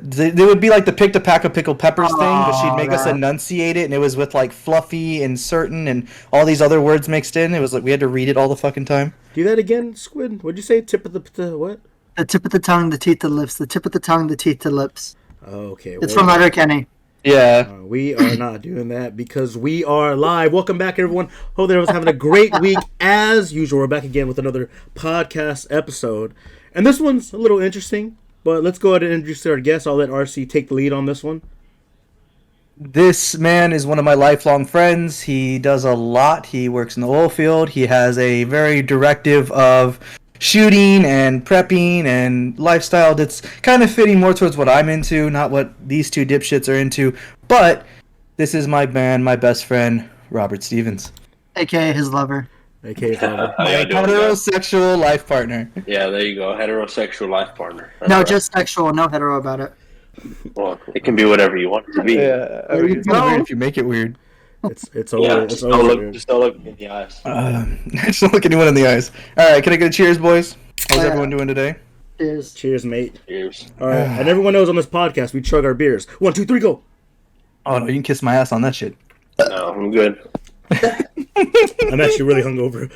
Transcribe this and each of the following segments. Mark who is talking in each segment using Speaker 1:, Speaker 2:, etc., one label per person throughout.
Speaker 1: they would be like the pick to pack of pickled peppers thing, but she'd make us
Speaker 2: that.
Speaker 1: enunciate it, and it was with like fluffy and certain and all these other words mixed in. It was like we had to read it all the fucking time.
Speaker 3: Do that again, Squid. What'd you say? Tip of the what?
Speaker 2: The tip of the tongue, the teeth, the lips. The tip of the tongue, the teeth, the lips.
Speaker 3: Oh, okay.
Speaker 2: It's from Letterkenny.
Speaker 1: Yeah.
Speaker 3: We are not doing that because we are live. Welcome back, everyone. Hope everyone's having a great week. As usual, we're back again with another podcast episode. And this one's a little interesting, but let's go ahead and introduce our guest. I'll let RC take the lead on this one.
Speaker 1: This man is one of my lifelong friends. He does a lot. He works in the oil field. He has a very directive of shooting and prepping and lifestyle that's kind of fitting more towards what I'm into, not what these two dipshits are into. But this is my man, my best friend, Robert Stevens.
Speaker 2: A.K.A. his lover.
Speaker 3: A.K.A. Lover.
Speaker 1: My heterosexual life partner.
Speaker 4: Yeah, there you go. Heterosexual life partner. That's
Speaker 2: No,
Speaker 4: right.
Speaker 2: just sexual, no hetero about it.
Speaker 4: Well, it can be whatever you want it to be.
Speaker 1: Yeah, I mean, it's not weird if you make it weird.
Speaker 3: It's always
Speaker 4: Just
Speaker 3: weird.
Speaker 4: don't look me in the eyes.
Speaker 1: Just don't look anyone in the eyes. All right, can I get a cheers, boys? How's everyone doing today?
Speaker 2: Cheers.
Speaker 3: Cheers, mate.
Speaker 4: Cheers.
Speaker 3: All right, and everyone knows on this podcast we chug our beers. 1, 2, 3, go.
Speaker 1: Oh no, you can kiss my ass on that shit.
Speaker 4: No, I'm good.
Speaker 3: I'm actually really hungover.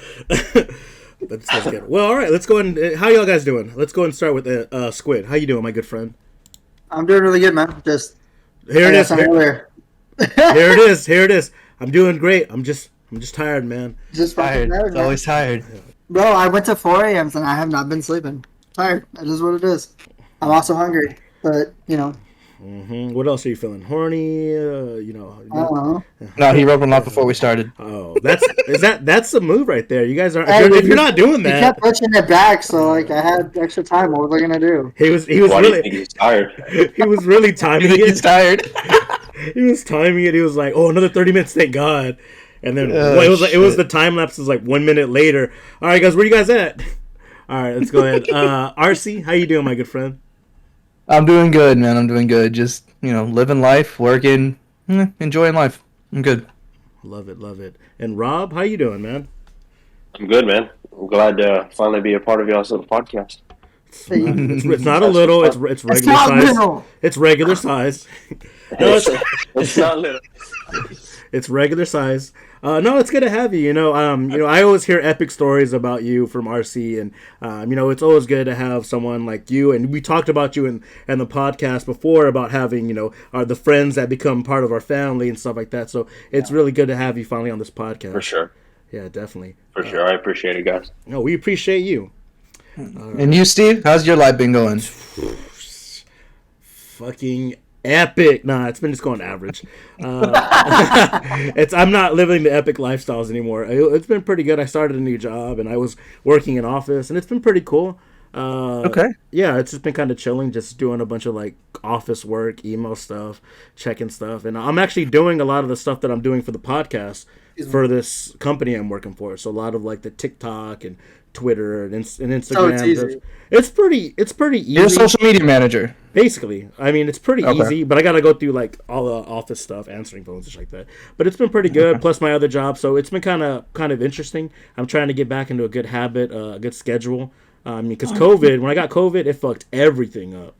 Speaker 3: Let's get it. Well, all right, let's go and how y'all guys doing? Let's go and start with Squid. How you doing, my good friend?
Speaker 2: I'm doing really good, man. Just
Speaker 3: Here it is.
Speaker 2: I'm
Speaker 3: Here it is. Here it is. I'm doing great. I'm just tired, man.
Speaker 2: Just fucking
Speaker 1: Tired.
Speaker 2: tired, man.
Speaker 1: Always tired.
Speaker 2: Bro, I went to 4 a.m. and I have not been sleeping. Tired. That is what it is. I'm also hungry, but
Speaker 3: What else are you feeling? Horny?
Speaker 2: I don't know.
Speaker 1: No, he rubbed one off before we started.
Speaker 3: Oh, that's the move right there. You guys are.
Speaker 2: Hey,
Speaker 3: If you're not doing
Speaker 2: He
Speaker 3: that,
Speaker 2: kept pushing it back, so like I had extra time. What was I gonna do?
Speaker 3: he was
Speaker 4: Why do you
Speaker 3: really
Speaker 4: think he's tired?
Speaker 3: he was really timing
Speaker 1: He's
Speaker 3: it.
Speaker 1: tired.
Speaker 3: He was timing it. He was like, "Oh, another 30 minutes, thank God." And then
Speaker 1: Oh,
Speaker 3: it was the time lapse was like 1 minute later. All right, guys, where you guys at? All right, let's go ahead. RC, how you doing, my good friend?
Speaker 1: I'm doing good, man. I'm doing good. Just, living life, working, enjoying life. I'm good.
Speaker 3: Love it. And Rob, how you doing, man?
Speaker 4: I'm good, man. I'm glad to finally be a part of y'all's little podcast.
Speaker 3: It's not a little. It's regular
Speaker 2: It's not
Speaker 3: size.
Speaker 2: little.
Speaker 3: It's regular size. No,
Speaker 4: It's not little.
Speaker 3: it's regular size. No, it's good to have you. I always hear epic stories about you from RC, and it's always good to have someone like you. And we talked about you in the podcast before about having the friends that become part of our family and stuff like that. So it's really good to have you finally on this podcast.
Speaker 4: For sure.
Speaker 3: Yeah, definitely.
Speaker 4: For sure. I appreciate it, guys.
Speaker 3: No, we appreciate you.
Speaker 1: And you, Steve? How's your life been going?
Speaker 3: Fucking epic. Nah, it's been just going average. I'm not living the epic lifestyles anymore. It's been pretty good. I started a new job and I was working in office and it's been pretty cool.
Speaker 1: Okay.
Speaker 3: Yeah, it's just been kind of chilling, just doing a bunch of like office work, email stuff, checking stuff, and I'm actually doing a lot of the stuff that I'm doing for the podcast for this company I'm working for. So a lot of like the TikTok and Twitter and Instagram.
Speaker 2: So it's easy.
Speaker 3: It's pretty easy.
Speaker 1: You're a social media manager.
Speaker 3: Basically, I mean, it's pretty easy, but I gotta go through like all the office stuff, answering phones and shit like that. But it's been pretty good. Plus my other job, so it's been kind of interesting. I'm trying to get back into a good habit, a good schedule. Because when I got COVID, it fucked everything up.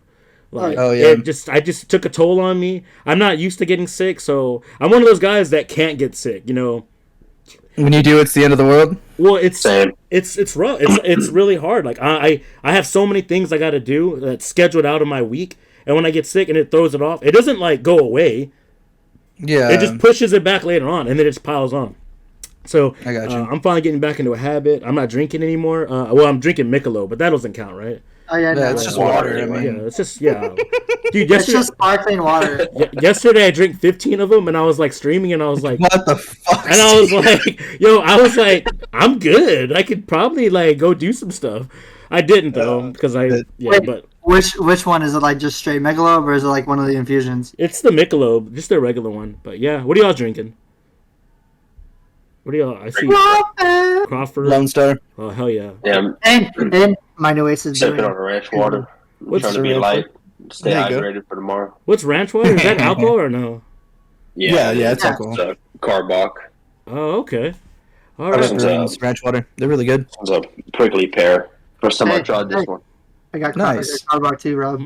Speaker 3: Like,
Speaker 1: Oh, yeah.
Speaker 3: I just took a toll on me. I'm not used to getting sick, so I'm one of those guys that can't get sick.
Speaker 1: When you do, it's the end of the world.
Speaker 3: Well, it's
Speaker 4: Same.
Speaker 3: it's rough. It's really hard. Like I have so many things I got to do that's scheduled out of my week, and when I get sick and it throws it off, it doesn't like go away.
Speaker 1: Yeah.
Speaker 3: It just pushes it back later on, and then it just piles on. So
Speaker 1: I got you.
Speaker 3: I'm finally getting back into a habit. I'm not drinking anymore. I'm drinking Michelob, but that doesn't count, right?
Speaker 2: Oh yeah, no.
Speaker 1: It's just water. I mean,
Speaker 3: Yeah, it's just dude.
Speaker 2: It's
Speaker 3: Yesterday,
Speaker 2: just sparkling water.
Speaker 3: yesterday I drank 15 of them, and I was like streaming, and I was like,
Speaker 1: what the fuck?
Speaker 3: and I was like, I'm good. I could probably like go do some stuff. I didn't though because
Speaker 2: Wait,
Speaker 3: but
Speaker 2: which one is it? Like just straight Michelob, or is it like one of the infusions?
Speaker 3: it's the Michelob, just the regular one. But yeah, what are y'all drinking? What do y'all? I see Crawford.
Speaker 1: Lone Star.
Speaker 3: Oh hell yeah!
Speaker 4: Yeah,
Speaker 2: And my new ace is
Speaker 4: sipping
Speaker 2: doing.
Speaker 4: on a ranch water.
Speaker 3: What's
Speaker 4: Trying to be
Speaker 1: the
Speaker 4: light, stay
Speaker 1: There you go.
Speaker 4: hydrated for tomorrow.
Speaker 3: What's ranch water? Is that alcohol or no?
Speaker 1: Yeah, it's
Speaker 2: Yeah.
Speaker 1: alcohol.
Speaker 4: It's a Carbach.
Speaker 3: Oh, okay. All
Speaker 1: Red
Speaker 3: right.
Speaker 4: Right.
Speaker 1: Ruins, ranch water. They're really good.
Speaker 4: It's a prickly pear. First time I
Speaker 2: Hey,
Speaker 4: tried this
Speaker 2: hey.
Speaker 4: one.
Speaker 2: I got
Speaker 1: Nice.
Speaker 2: Carbach too, Rob.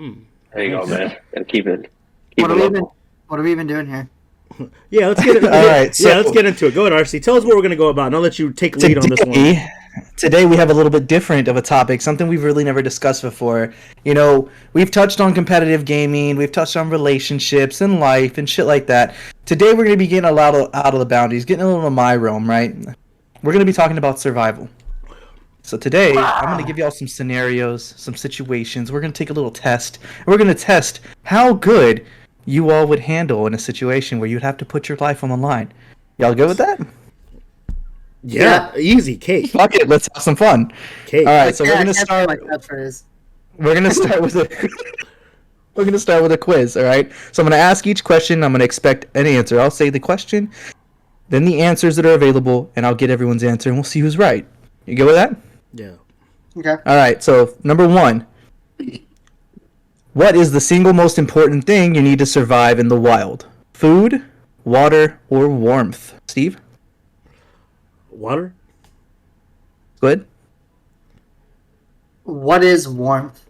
Speaker 4: There you go, man. Gotta keep it
Speaker 2: What are we even?
Speaker 4: local.
Speaker 2: What are we even doing here?
Speaker 3: Yeah, let's get it.
Speaker 1: All right, so-
Speaker 3: let's get into it. Go ahead, RC. Tell us what we're gonna go about, and I'll let you take lead on this one.
Speaker 1: Today we have a little bit different of a topic, something we've really never discussed before. You know, we've touched on competitive gaming, we've touched on relationships and life and shit like that. Today we're going to be getting a lot out of the boundaries, getting a little of my realm, right? We're going to be talking about survival. So today I'm going to give y'all some scenarios, some situations. We're going to take a little test. And we're going to test how good you all would handle in a situation where you'd have to put your life on the line. Y'all good with that?
Speaker 3: Yeah, easy cake.
Speaker 1: Fuck it, let's have some fun.
Speaker 3: Cake.
Speaker 1: All right, so we're
Speaker 2: I
Speaker 1: gonna
Speaker 2: can't
Speaker 1: start.
Speaker 2: say my catchphrase.
Speaker 1: We're gonna start with a. We're gonna start with a quiz. All right. So I'm gonna ask each question. I'm gonna expect an answer. I'll say the question, then the answers that are available, and I'll get everyone's answer, and we'll see who's right. You good with that?
Speaker 3: Yeah.
Speaker 2: Okay.
Speaker 1: All right. So number one, what is the single most important thing you need to survive in the wild? Food, water, or warmth? Steve,
Speaker 3: Water.
Speaker 1: good.
Speaker 2: What is warmth?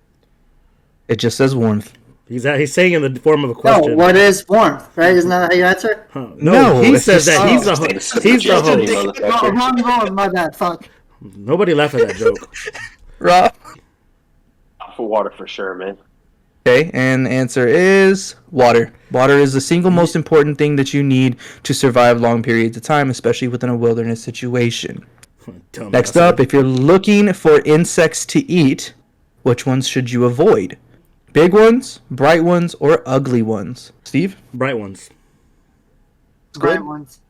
Speaker 1: It just says warmth.
Speaker 3: He's saying in the form of a
Speaker 2: No,
Speaker 3: question.
Speaker 2: what is warmth? Right? Isn't that how you answer?
Speaker 3: Huh.
Speaker 1: No,
Speaker 3: he
Speaker 1: it's
Speaker 3: says
Speaker 1: just-
Speaker 3: that he's the he's the host.
Speaker 2: Wrong, my bad. Fuck.
Speaker 3: Nobody laughed at that joke.
Speaker 1: Rob.
Speaker 4: For water for sure, man.
Speaker 1: Okay, and the answer is water. Water is the single most important thing that you need to survive long periods of time, especially within a wilderness situation.
Speaker 3: Dumb
Speaker 1: Next
Speaker 3: bastard.
Speaker 1: up, if you're looking for insects to eat, which ones should you avoid? Big ones, bright ones, or ugly ones? Steve?
Speaker 3: Bright ones.
Speaker 2: Bright ones.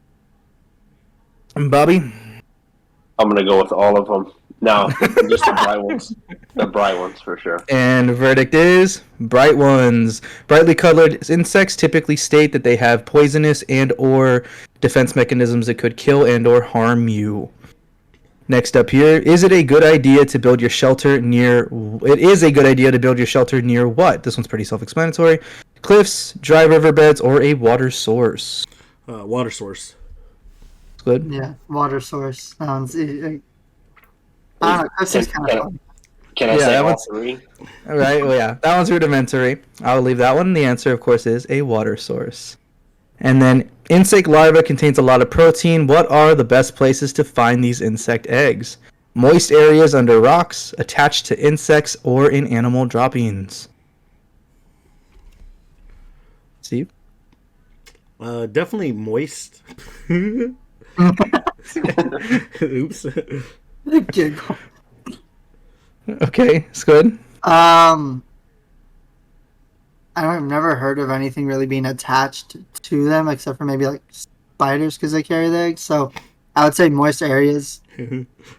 Speaker 1: And Bobby?
Speaker 4: I'm gonna go with all of them. No, just the bright ones. The bright ones for sure.
Speaker 1: And the verdict is bright ones. Brightly colored insects typically state that they have poisonous and or defense mechanisms that could kill and or harm you. Next up here, is it a good idea to build your shelter near... It is a good idea to build your shelter near what? This one's pretty self-explanatory. Cliffs, dry riverbeds, or a water source?
Speaker 3: Water source.
Speaker 1: Good.
Speaker 2: Yeah, water source. Sounds. I don't know. That seems kind of fun.
Speaker 4: Can I
Speaker 1: Yeah,
Speaker 4: say
Speaker 1: that
Speaker 4: all
Speaker 1: one's-
Speaker 4: three?
Speaker 1: All right, well, yeah, that one's rudimentary. I'll leave that one. The answer, of course, is a water source. And then, insect larva contains a lot of protein. What are the best places to find these insect eggs? Moist areas under rocks, attached to insects, or in animal droppings? Steve?
Speaker 3: Definitely moist. Oops.
Speaker 2: Giggle.
Speaker 1: Okay, it's good.
Speaker 2: I've never heard of anything really being attached to them except for maybe like spiders because they carry the eggs. So I would say moist areas.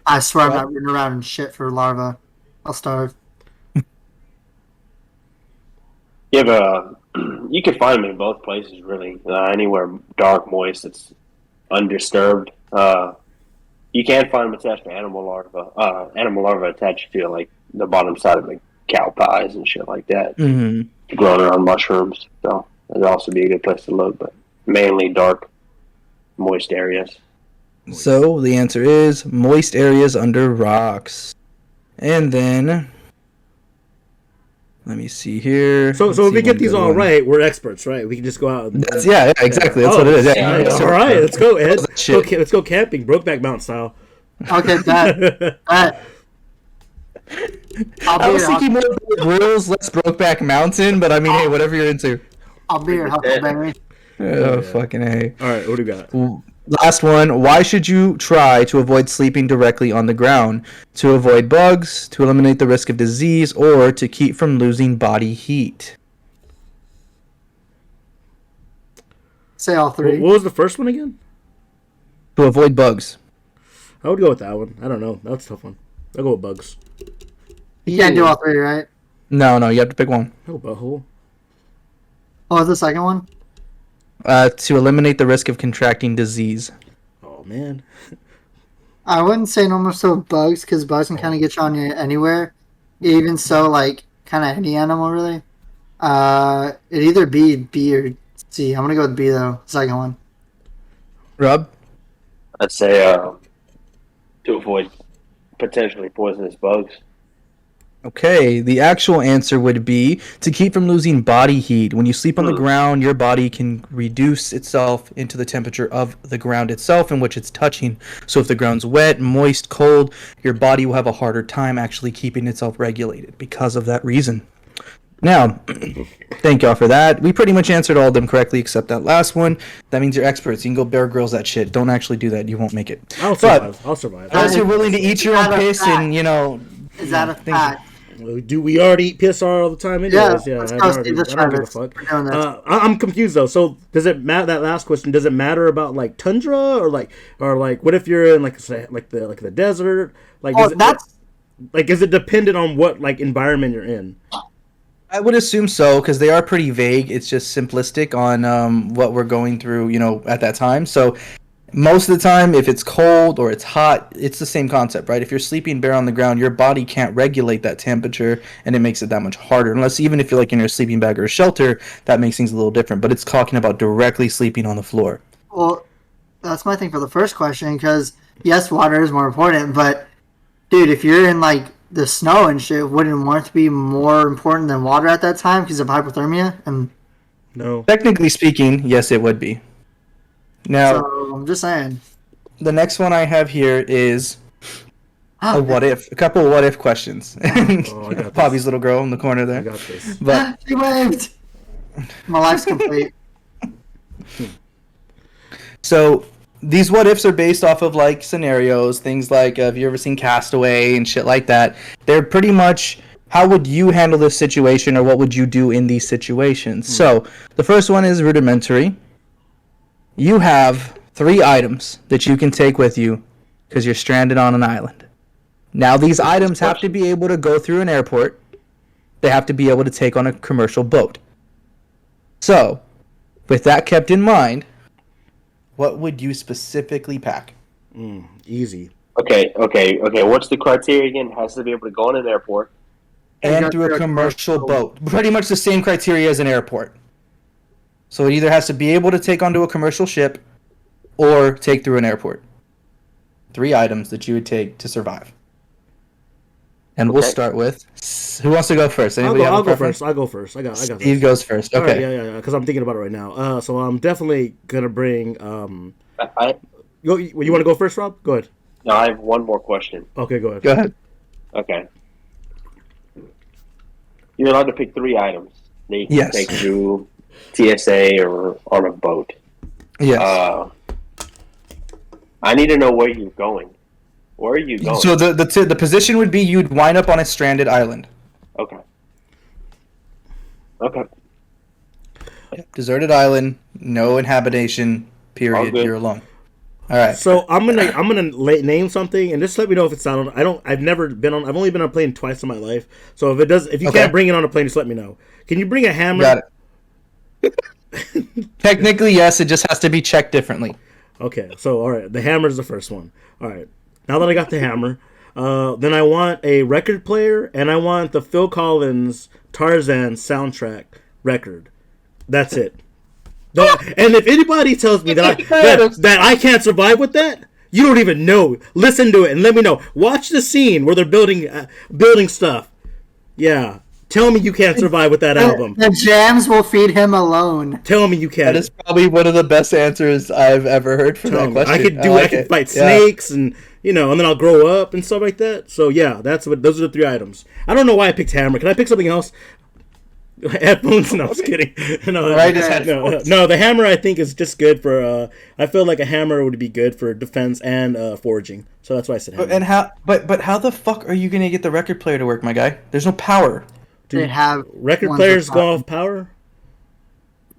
Speaker 2: I swear I'm not running around in shit for larvae. I'll starve.
Speaker 4: Yeah, but you can find them in both places, really. Anywhere dark, moist, it's undisturbed. You can find them attached to animal larvae. Animal larvae attached to like the bottom side of like cow pies and shit like that.
Speaker 1: Mm-hmm.
Speaker 4: Growing around mushrooms, so that'd also be a good place to look. But mainly dark, moist areas.
Speaker 1: So the answer is moist areas under rocks. And then let me see here.
Speaker 3: So
Speaker 1: Let's
Speaker 3: if
Speaker 1: see
Speaker 3: we get
Speaker 1: one
Speaker 3: these
Speaker 1: good
Speaker 3: all
Speaker 1: one.
Speaker 3: right, we're experts, right? We can just go out. And,
Speaker 1: Yeah, exactly. That's what it is. Yeah.
Speaker 3: Nice.
Speaker 4: Yeah.
Speaker 3: All right, let's go, Ed.
Speaker 1: Shit.
Speaker 3: Let's go camping, Brokeback Mountain style.
Speaker 2: Okay, bet. I'll
Speaker 1: I
Speaker 2: be
Speaker 1: was
Speaker 2: your
Speaker 1: thinking more Bear Grylls, less Brokeback Mountain, but I mean, hey, whatever you're into.
Speaker 2: I'll be your Huckleberry.
Speaker 1: Oh, fucking hey.
Speaker 3: All right, what do we got?
Speaker 1: Last one. Why should you try to avoid sleeping directly on the ground? To avoid bugs, to eliminate the risk of disease, or to keep from losing body heat?
Speaker 2: Say all
Speaker 3: What
Speaker 2: three.
Speaker 3: was the first one again?
Speaker 1: To avoid bugs.
Speaker 3: I would go with that one. I don't know. That's a tough one. I'll go with bugs.
Speaker 2: You can't do all three, right?
Speaker 1: No, you have to pick one.
Speaker 3: Oh, butthole.
Speaker 2: What was the second one?
Speaker 1: To eliminate the risk of contracting disease.
Speaker 3: Oh man.
Speaker 2: I wouldn't say no more so bugs because bugs can kind of get you on you anywhere. Even so, like kind of any animal really. It'd either be B or C. I'm gonna go with B though. Second one.
Speaker 1: Rob?
Speaker 4: I'd say to avoid potentially poisonous bugs.
Speaker 1: Okay, the actual answer would be to keep from losing body heat. When you sleep on the ground, your body can reduce itself into the temperature of the ground itself in which it's touching. So if the ground's wet, moist, cold, your body will have a harder time actually keeping itself regulated because of that reason. Now, thank y'all for that. We pretty much answered all of them correctly except that last one. That means you're experts. You can go Bear Grylls that shit. Don't actually do that. You won't make it.
Speaker 3: I'll survive. I'll survive.
Speaker 1: Unless you're willing to eat your own piss and,
Speaker 2: Is that a fact?
Speaker 3: Do we already eat piss all the time? Anyways?
Speaker 2: Yeah, let's
Speaker 3: I
Speaker 2: go
Speaker 3: don't
Speaker 2: see the
Speaker 3: give a
Speaker 2: Travis.
Speaker 3: fuck.
Speaker 2: We're doing this.
Speaker 3: I'm confused though. So does it matter? That last question, does it matter about like tundra or like what if you're in like the desert? Like is it dependent on what like environment you're in?
Speaker 1: I would assume so because they are pretty vague. It's just simplistic on what we're going through, at that time. So most of the time, if it's cold or it's hot, it's the same concept, right? If you're sleeping bare on the ground, your body can't regulate that temperature, and it makes it that much harder. Unless even if you're like in your sleeping bag or a shelter, that makes things a little different. But it's talking about directly sleeping on the floor.
Speaker 2: Well, that's my thing for the first question, because yes, water is more important, but dude, if you're in like the snow and shit, wouldn't warmth be more important than water at that time because of hypothermia? And
Speaker 3: No.
Speaker 1: Technically speaking, yes, it would be. Now,
Speaker 2: so I'm just saying.
Speaker 1: the next one I have here is a couple of what if questions.
Speaker 3: I got
Speaker 1: Bobby's
Speaker 3: this.
Speaker 1: little girl in the corner
Speaker 3: I
Speaker 1: there.
Speaker 3: got this.
Speaker 1: But
Speaker 2: She waved. My life's complete.
Speaker 1: so these what ifs are based off of like scenarios, things like have you ever seen Castaway and shit like that. They're pretty much how would you handle this situation or what would you do in these situations. So the first one is rudimentary. You have 3 items that you can take with you because you're stranded on an island. Now these items have to be able to go through an airport. They have to be able to take on a commercial boat. So, with that kept in mind, what would you specifically pack?
Speaker 3: Easy.
Speaker 4: Okay. What's the criteria again? It has to be able to go on an airport.
Speaker 1: And through a commercial boat. Pretty much the same criteria as an airport. So it either has to be able to take onto a commercial ship or take through an airport. 3 items that you would take to survive. And we'll start with... Who wants to go first? Anybody have a
Speaker 3: I'll go
Speaker 1: preference?
Speaker 3: first. I'll go first. I got
Speaker 1: Steve
Speaker 3: this.
Speaker 1: goes first.
Speaker 3: All right,
Speaker 1: Okay.
Speaker 3: yeah. Because I'm thinking about it right now. So I'm definitely gonna bring.
Speaker 4: I
Speaker 3: You want to go first, Rob? Go ahead.
Speaker 4: No, I have one more question.
Speaker 3: Okay, go ahead.
Speaker 1: Go ahead.
Speaker 4: Okay. You're allowed to pick 3 items that you can
Speaker 1: Yes.
Speaker 4: take through TSA or on a boat.
Speaker 1: Yes.
Speaker 4: I need to know where you're going. Where are you going?
Speaker 1: So the position would be you'd wind up on a stranded island.
Speaker 4: Okay.
Speaker 1: Deserted island, no inhabitation, period.
Speaker 4: All good.
Speaker 1: You're alone. All right.
Speaker 3: So I'm gonna name something and just let me know if it's not on. I've never been on. I've only been on a plane twice in my life. So if you
Speaker 1: Okay.
Speaker 3: can't bring it on a plane, just let me know. Can you bring a hammer?
Speaker 1: Got it. Technically, yes. It just has to be checked differently.
Speaker 3: Okay, so all right, the hammer is the first one. All right, now that I got the hammer, then I want a record player and I want the Phil Collins Tarzan soundtrack record. That's it. And if anybody tells me that I can't survive with that, you don't even know. Listen to it and let me know. Watch the scene where they're building stuff. Yeah. Tell me you can't survive with that album.
Speaker 2: The jams will feed him alone.
Speaker 3: Tell me you can't.
Speaker 1: That is probably one of the best answers I've ever heard for that question.
Speaker 3: I could fight snakes and and then I'll grow up and stuff like that. So yeah, those are the 3 items. I don't know why I picked hammer. Can I pick something else? Headphones? No, I was kidding. No,
Speaker 1: Right, just headphones.
Speaker 3: no, the hammer I think is just good for. I feel like a hammer would be good for defense and foraging. So that's why I said hammer.
Speaker 1: And how? But how the fuck are you gonna get the record player to work, my guy? There's no power.
Speaker 2: They have
Speaker 3: record
Speaker 2: ones
Speaker 3: players
Speaker 2: with
Speaker 3: go off power.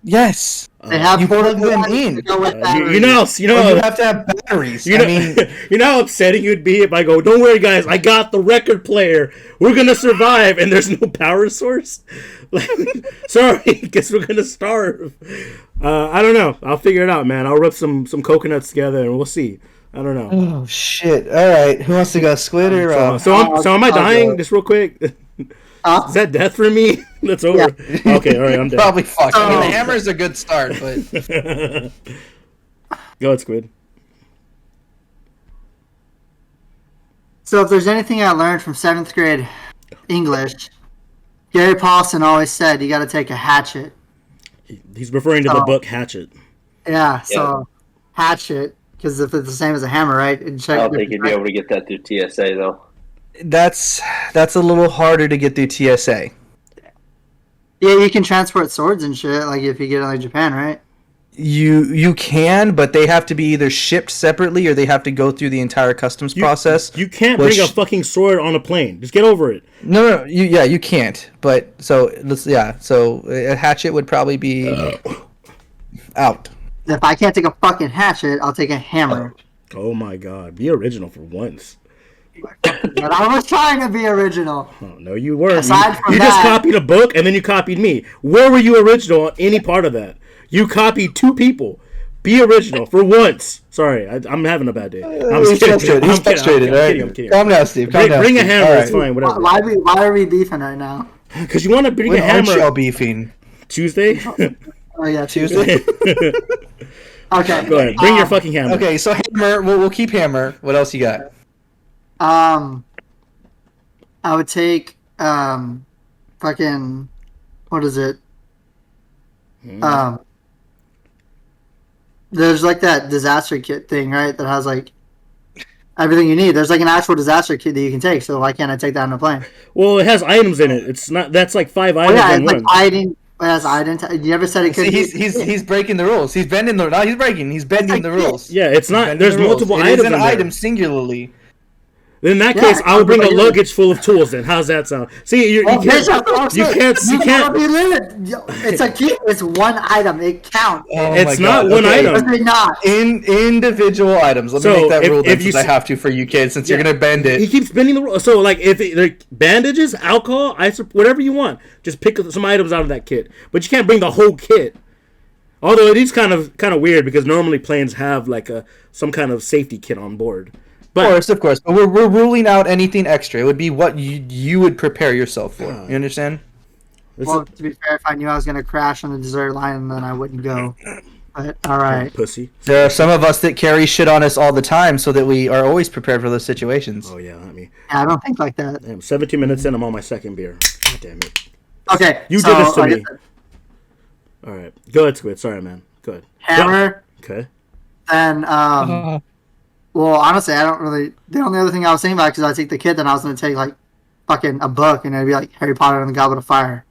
Speaker 1: Yes.
Speaker 2: They have
Speaker 1: you plug them
Speaker 2: ones
Speaker 1: in.
Speaker 2: that go with
Speaker 3: You
Speaker 2: batteries.
Speaker 3: know.
Speaker 1: Or you have to have batteries.
Speaker 3: You know how upsetting you'd be if I go, don't worry guys, I got the record player. We're gonna survive and there's no power source. Like, sorry, guess we're gonna starve. I don't know. I'll figure it out, man. I'll rub some coconuts together and we'll see. I don't know.
Speaker 1: Oh shit! All right, who wants to go, Squid or Rob?
Speaker 3: So am I dying? Just real quick. Is that death for me? That's over.
Speaker 2: Yeah.
Speaker 3: Okay, all right, I'm dead.
Speaker 1: Probably fuck. I mean, the
Speaker 2: Oh.
Speaker 1: hammer's a good start, but
Speaker 3: Go ahead, Squid.
Speaker 2: So if there's anything I learned from 7th grade, English, Gary Paulson always said you got to take a hatchet.
Speaker 3: He's referring to the book Hatchet.
Speaker 2: Yeah, so hatchet, because if it's the same as a hammer, right? And
Speaker 4: I
Speaker 2: check
Speaker 4: don't think you'd be able to get that through TSA though.
Speaker 1: That's a little harder to get through TSA.
Speaker 2: Yeah, you can transport swords and shit, like if you get it like Japan, right?
Speaker 1: You can, but they have to be either shipped separately or they have to go through the entire customs process.
Speaker 3: You can't bring a fucking sword on a plane. Just get over it.
Speaker 1: No, you can't. But so a hatchet would probably be out.
Speaker 2: If I can't take a fucking hatchet, I'll take a hammer.
Speaker 3: Oh my god, be original for once.
Speaker 2: But I was trying to be original.
Speaker 3: Oh, no, you weren't.
Speaker 2: Aside from
Speaker 3: you just
Speaker 2: that-
Speaker 3: copied a book and then you copied me. Where were you original on any part of that? You copied two people. Be original for once. Sorry, I'm having a bad day.
Speaker 1: He's frustrated, right?
Speaker 3: I'm kidding.
Speaker 1: Calm down, Steve. Calm down,
Speaker 3: Bring a
Speaker 1: Steve.
Speaker 3: hammer.
Speaker 1: All
Speaker 3: It's fine. Whatever.
Speaker 2: Why are we beefing right now?
Speaker 3: Because you want to bring
Speaker 1: When
Speaker 3: a
Speaker 1: aren't
Speaker 3: hammer.
Speaker 1: y'all beefing?
Speaker 3: Tuesday.
Speaker 2: Oh yeah,
Speaker 1: Tuesday?
Speaker 2: Okay.
Speaker 3: Go ahead. Bring your fucking hammer.
Speaker 1: Okay, so hammer. We'll keep hammer. What else you got?
Speaker 2: I would take fucking what is it? There's like that disaster kit thing, right? That has like everything you need. There's like an actual disaster kit that you can take. So why can't I take that on a plane?
Speaker 3: Well, it has items in it. It's not. That's like 5 items
Speaker 2: Yeah,
Speaker 3: in
Speaker 2: it's
Speaker 3: one.
Speaker 2: like hiding. Yes, I didn't. You ever said it could?
Speaker 1: He's breaking the rules. He's bending the. No, he's breaking. He's bending the rules.
Speaker 3: Yeah, it's not.
Speaker 1: Bending
Speaker 3: There's
Speaker 1: the rules.
Speaker 3: multiple
Speaker 1: It
Speaker 3: items
Speaker 1: is an
Speaker 3: in there.
Speaker 1: item singularly.
Speaker 3: In that case, I would bring a luggage full of tools. Then how's that sound? See, you can't. You can't.
Speaker 2: Be limited. It's a kit. It's one item. It counts.
Speaker 1: Oh
Speaker 3: It's
Speaker 1: my
Speaker 3: not
Speaker 1: God.
Speaker 3: one
Speaker 1: Okay.
Speaker 3: item.
Speaker 2: It's not.
Speaker 1: Individual items. Let me
Speaker 3: So,
Speaker 1: make that rule then,
Speaker 3: if you
Speaker 1: since I have to for you kids, since you're gonna bend it.
Speaker 3: He keeps bending the rules. So, like, if like bandages, alcohol, whatever you want, just pick some items out of that kit. But you can't bring the whole kit. Although it is kind of weird because normally planes have like some kind of safety kit on board. But,
Speaker 1: Of course. But we're ruling out anything extra. It would be what you would prepare yourself for. You understand?
Speaker 2: Well, to be fair, if I knew I was going to crash on the desert line, then I wouldn't go. But, all right.
Speaker 3: pussy.
Speaker 1: There are some of us that carry shit on us all the time so that we are always prepared for those situations.
Speaker 3: Oh yeah, I mean,
Speaker 2: Yeah, I don't think like that.
Speaker 3: damn, 17 minutes in, I'm on my second beer. God damn it.
Speaker 2: Okay.
Speaker 3: You
Speaker 2: so,
Speaker 3: did this to
Speaker 2: like I
Speaker 3: me.
Speaker 2: said,
Speaker 3: All right, go ahead, Squid. Sorry, man. Go ahead.
Speaker 2: hammer,
Speaker 3: Okay.
Speaker 2: then, well, honestly, I don't really. The only other thing I was thinking about, because I take the kid, then I was going to take, like, fucking a book, and it'd be like Harry Potter and the Goblet of Fire.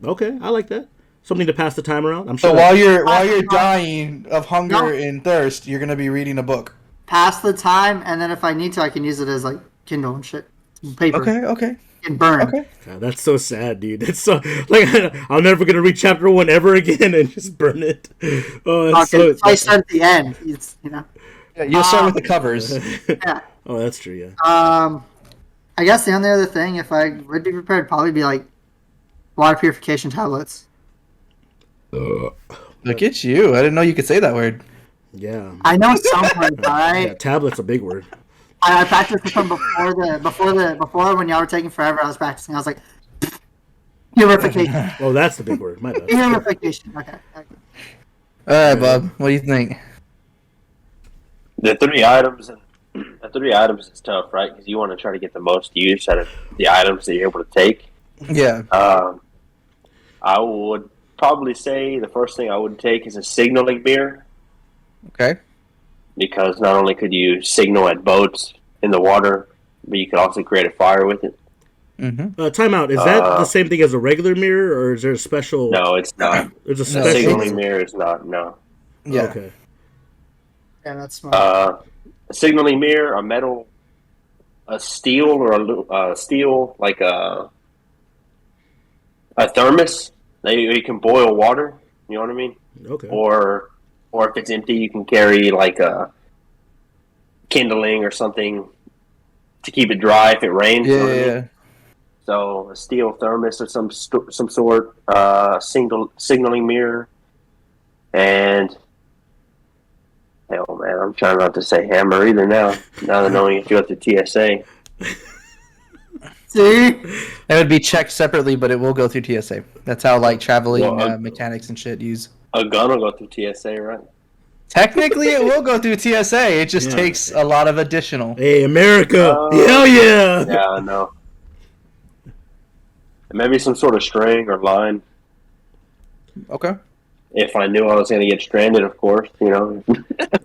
Speaker 3: Okay, I like that. Something to pass the time around. I'm sure.
Speaker 1: So while you're dying of hunger
Speaker 2: No.
Speaker 1: and thirst, you're gonna be reading a book.
Speaker 2: Pass the time, and then if I need to, I can use it as, like, Kindle and shit. Paper.
Speaker 1: Okay.
Speaker 2: And burn.
Speaker 1: Okay.
Speaker 3: God, that's so sad, dude. That's so like I'm never gonna read chapter 1 ever again and just burn it. Oh, that's
Speaker 2: Okay,
Speaker 3: so.
Speaker 2: I start at the end. It's, you know.
Speaker 1: Yeah, you'll start with the covers.
Speaker 2: Yeah.
Speaker 3: Oh, that's true. Yeah.
Speaker 2: I guess the only other thing, if I would be prepared, probably be like water purification tablets.
Speaker 1: Look at you. I didn't know you could say that word.
Speaker 3: Yeah.
Speaker 2: I know some words, alright?
Speaker 3: Yeah. Tablet's a big word.
Speaker 2: I practiced with them before when y'all were taking forever. I was practicing. I was like, purification.
Speaker 3: Oh, that's the big word. My bad.
Speaker 2: Purification. Okay.
Speaker 1: All right, Bob. What do you think?
Speaker 4: The three items is tough, right? Because you want to try to get the most use out of the items that you're able to take.
Speaker 1: Yeah.
Speaker 4: I would probably say the first thing I would take is a signaling mirror,
Speaker 1: Okay.
Speaker 4: because not only could you signal at boats in the water, but you could also create a fire with it.
Speaker 1: Mm-hmm.
Speaker 3: Time out. Is that the same thing as a regular mirror, or is there a special?
Speaker 4: No, it's not.
Speaker 3: There's a
Speaker 1: No,
Speaker 4: A
Speaker 3: special.
Speaker 4: signaling mirror is not. No.
Speaker 1: Yeah.
Speaker 3: Okay.
Speaker 2: Yeah, that's smart.
Speaker 4: A signaling mirror, a steel or a steel like a thermos that you can boil water. You know what I mean?
Speaker 3: Okay.
Speaker 4: Or if it's empty, you can carry like a kindling or something to keep it dry if it rains. You know what I mean?
Speaker 1: Yeah.
Speaker 4: So a steel thermos of some sort, signaling mirror, and hell, man, I'm trying not to say hammer either now. Now that knowing if you go through TSA,
Speaker 2: See?
Speaker 1: It would be checked separately, but it will go through TSA. That's how like traveling
Speaker 4: Well,
Speaker 1: mechanics and shit use.
Speaker 4: a gun will go through TSA, right?
Speaker 1: Technically, it will go through TSA. It just takes a lot of additional.
Speaker 3: Hey, America! Hell yeah!
Speaker 4: Yeah, I know. and maybe some sort of string or line.
Speaker 1: Okay.
Speaker 4: If I knew I was going to get stranded, of course, you know.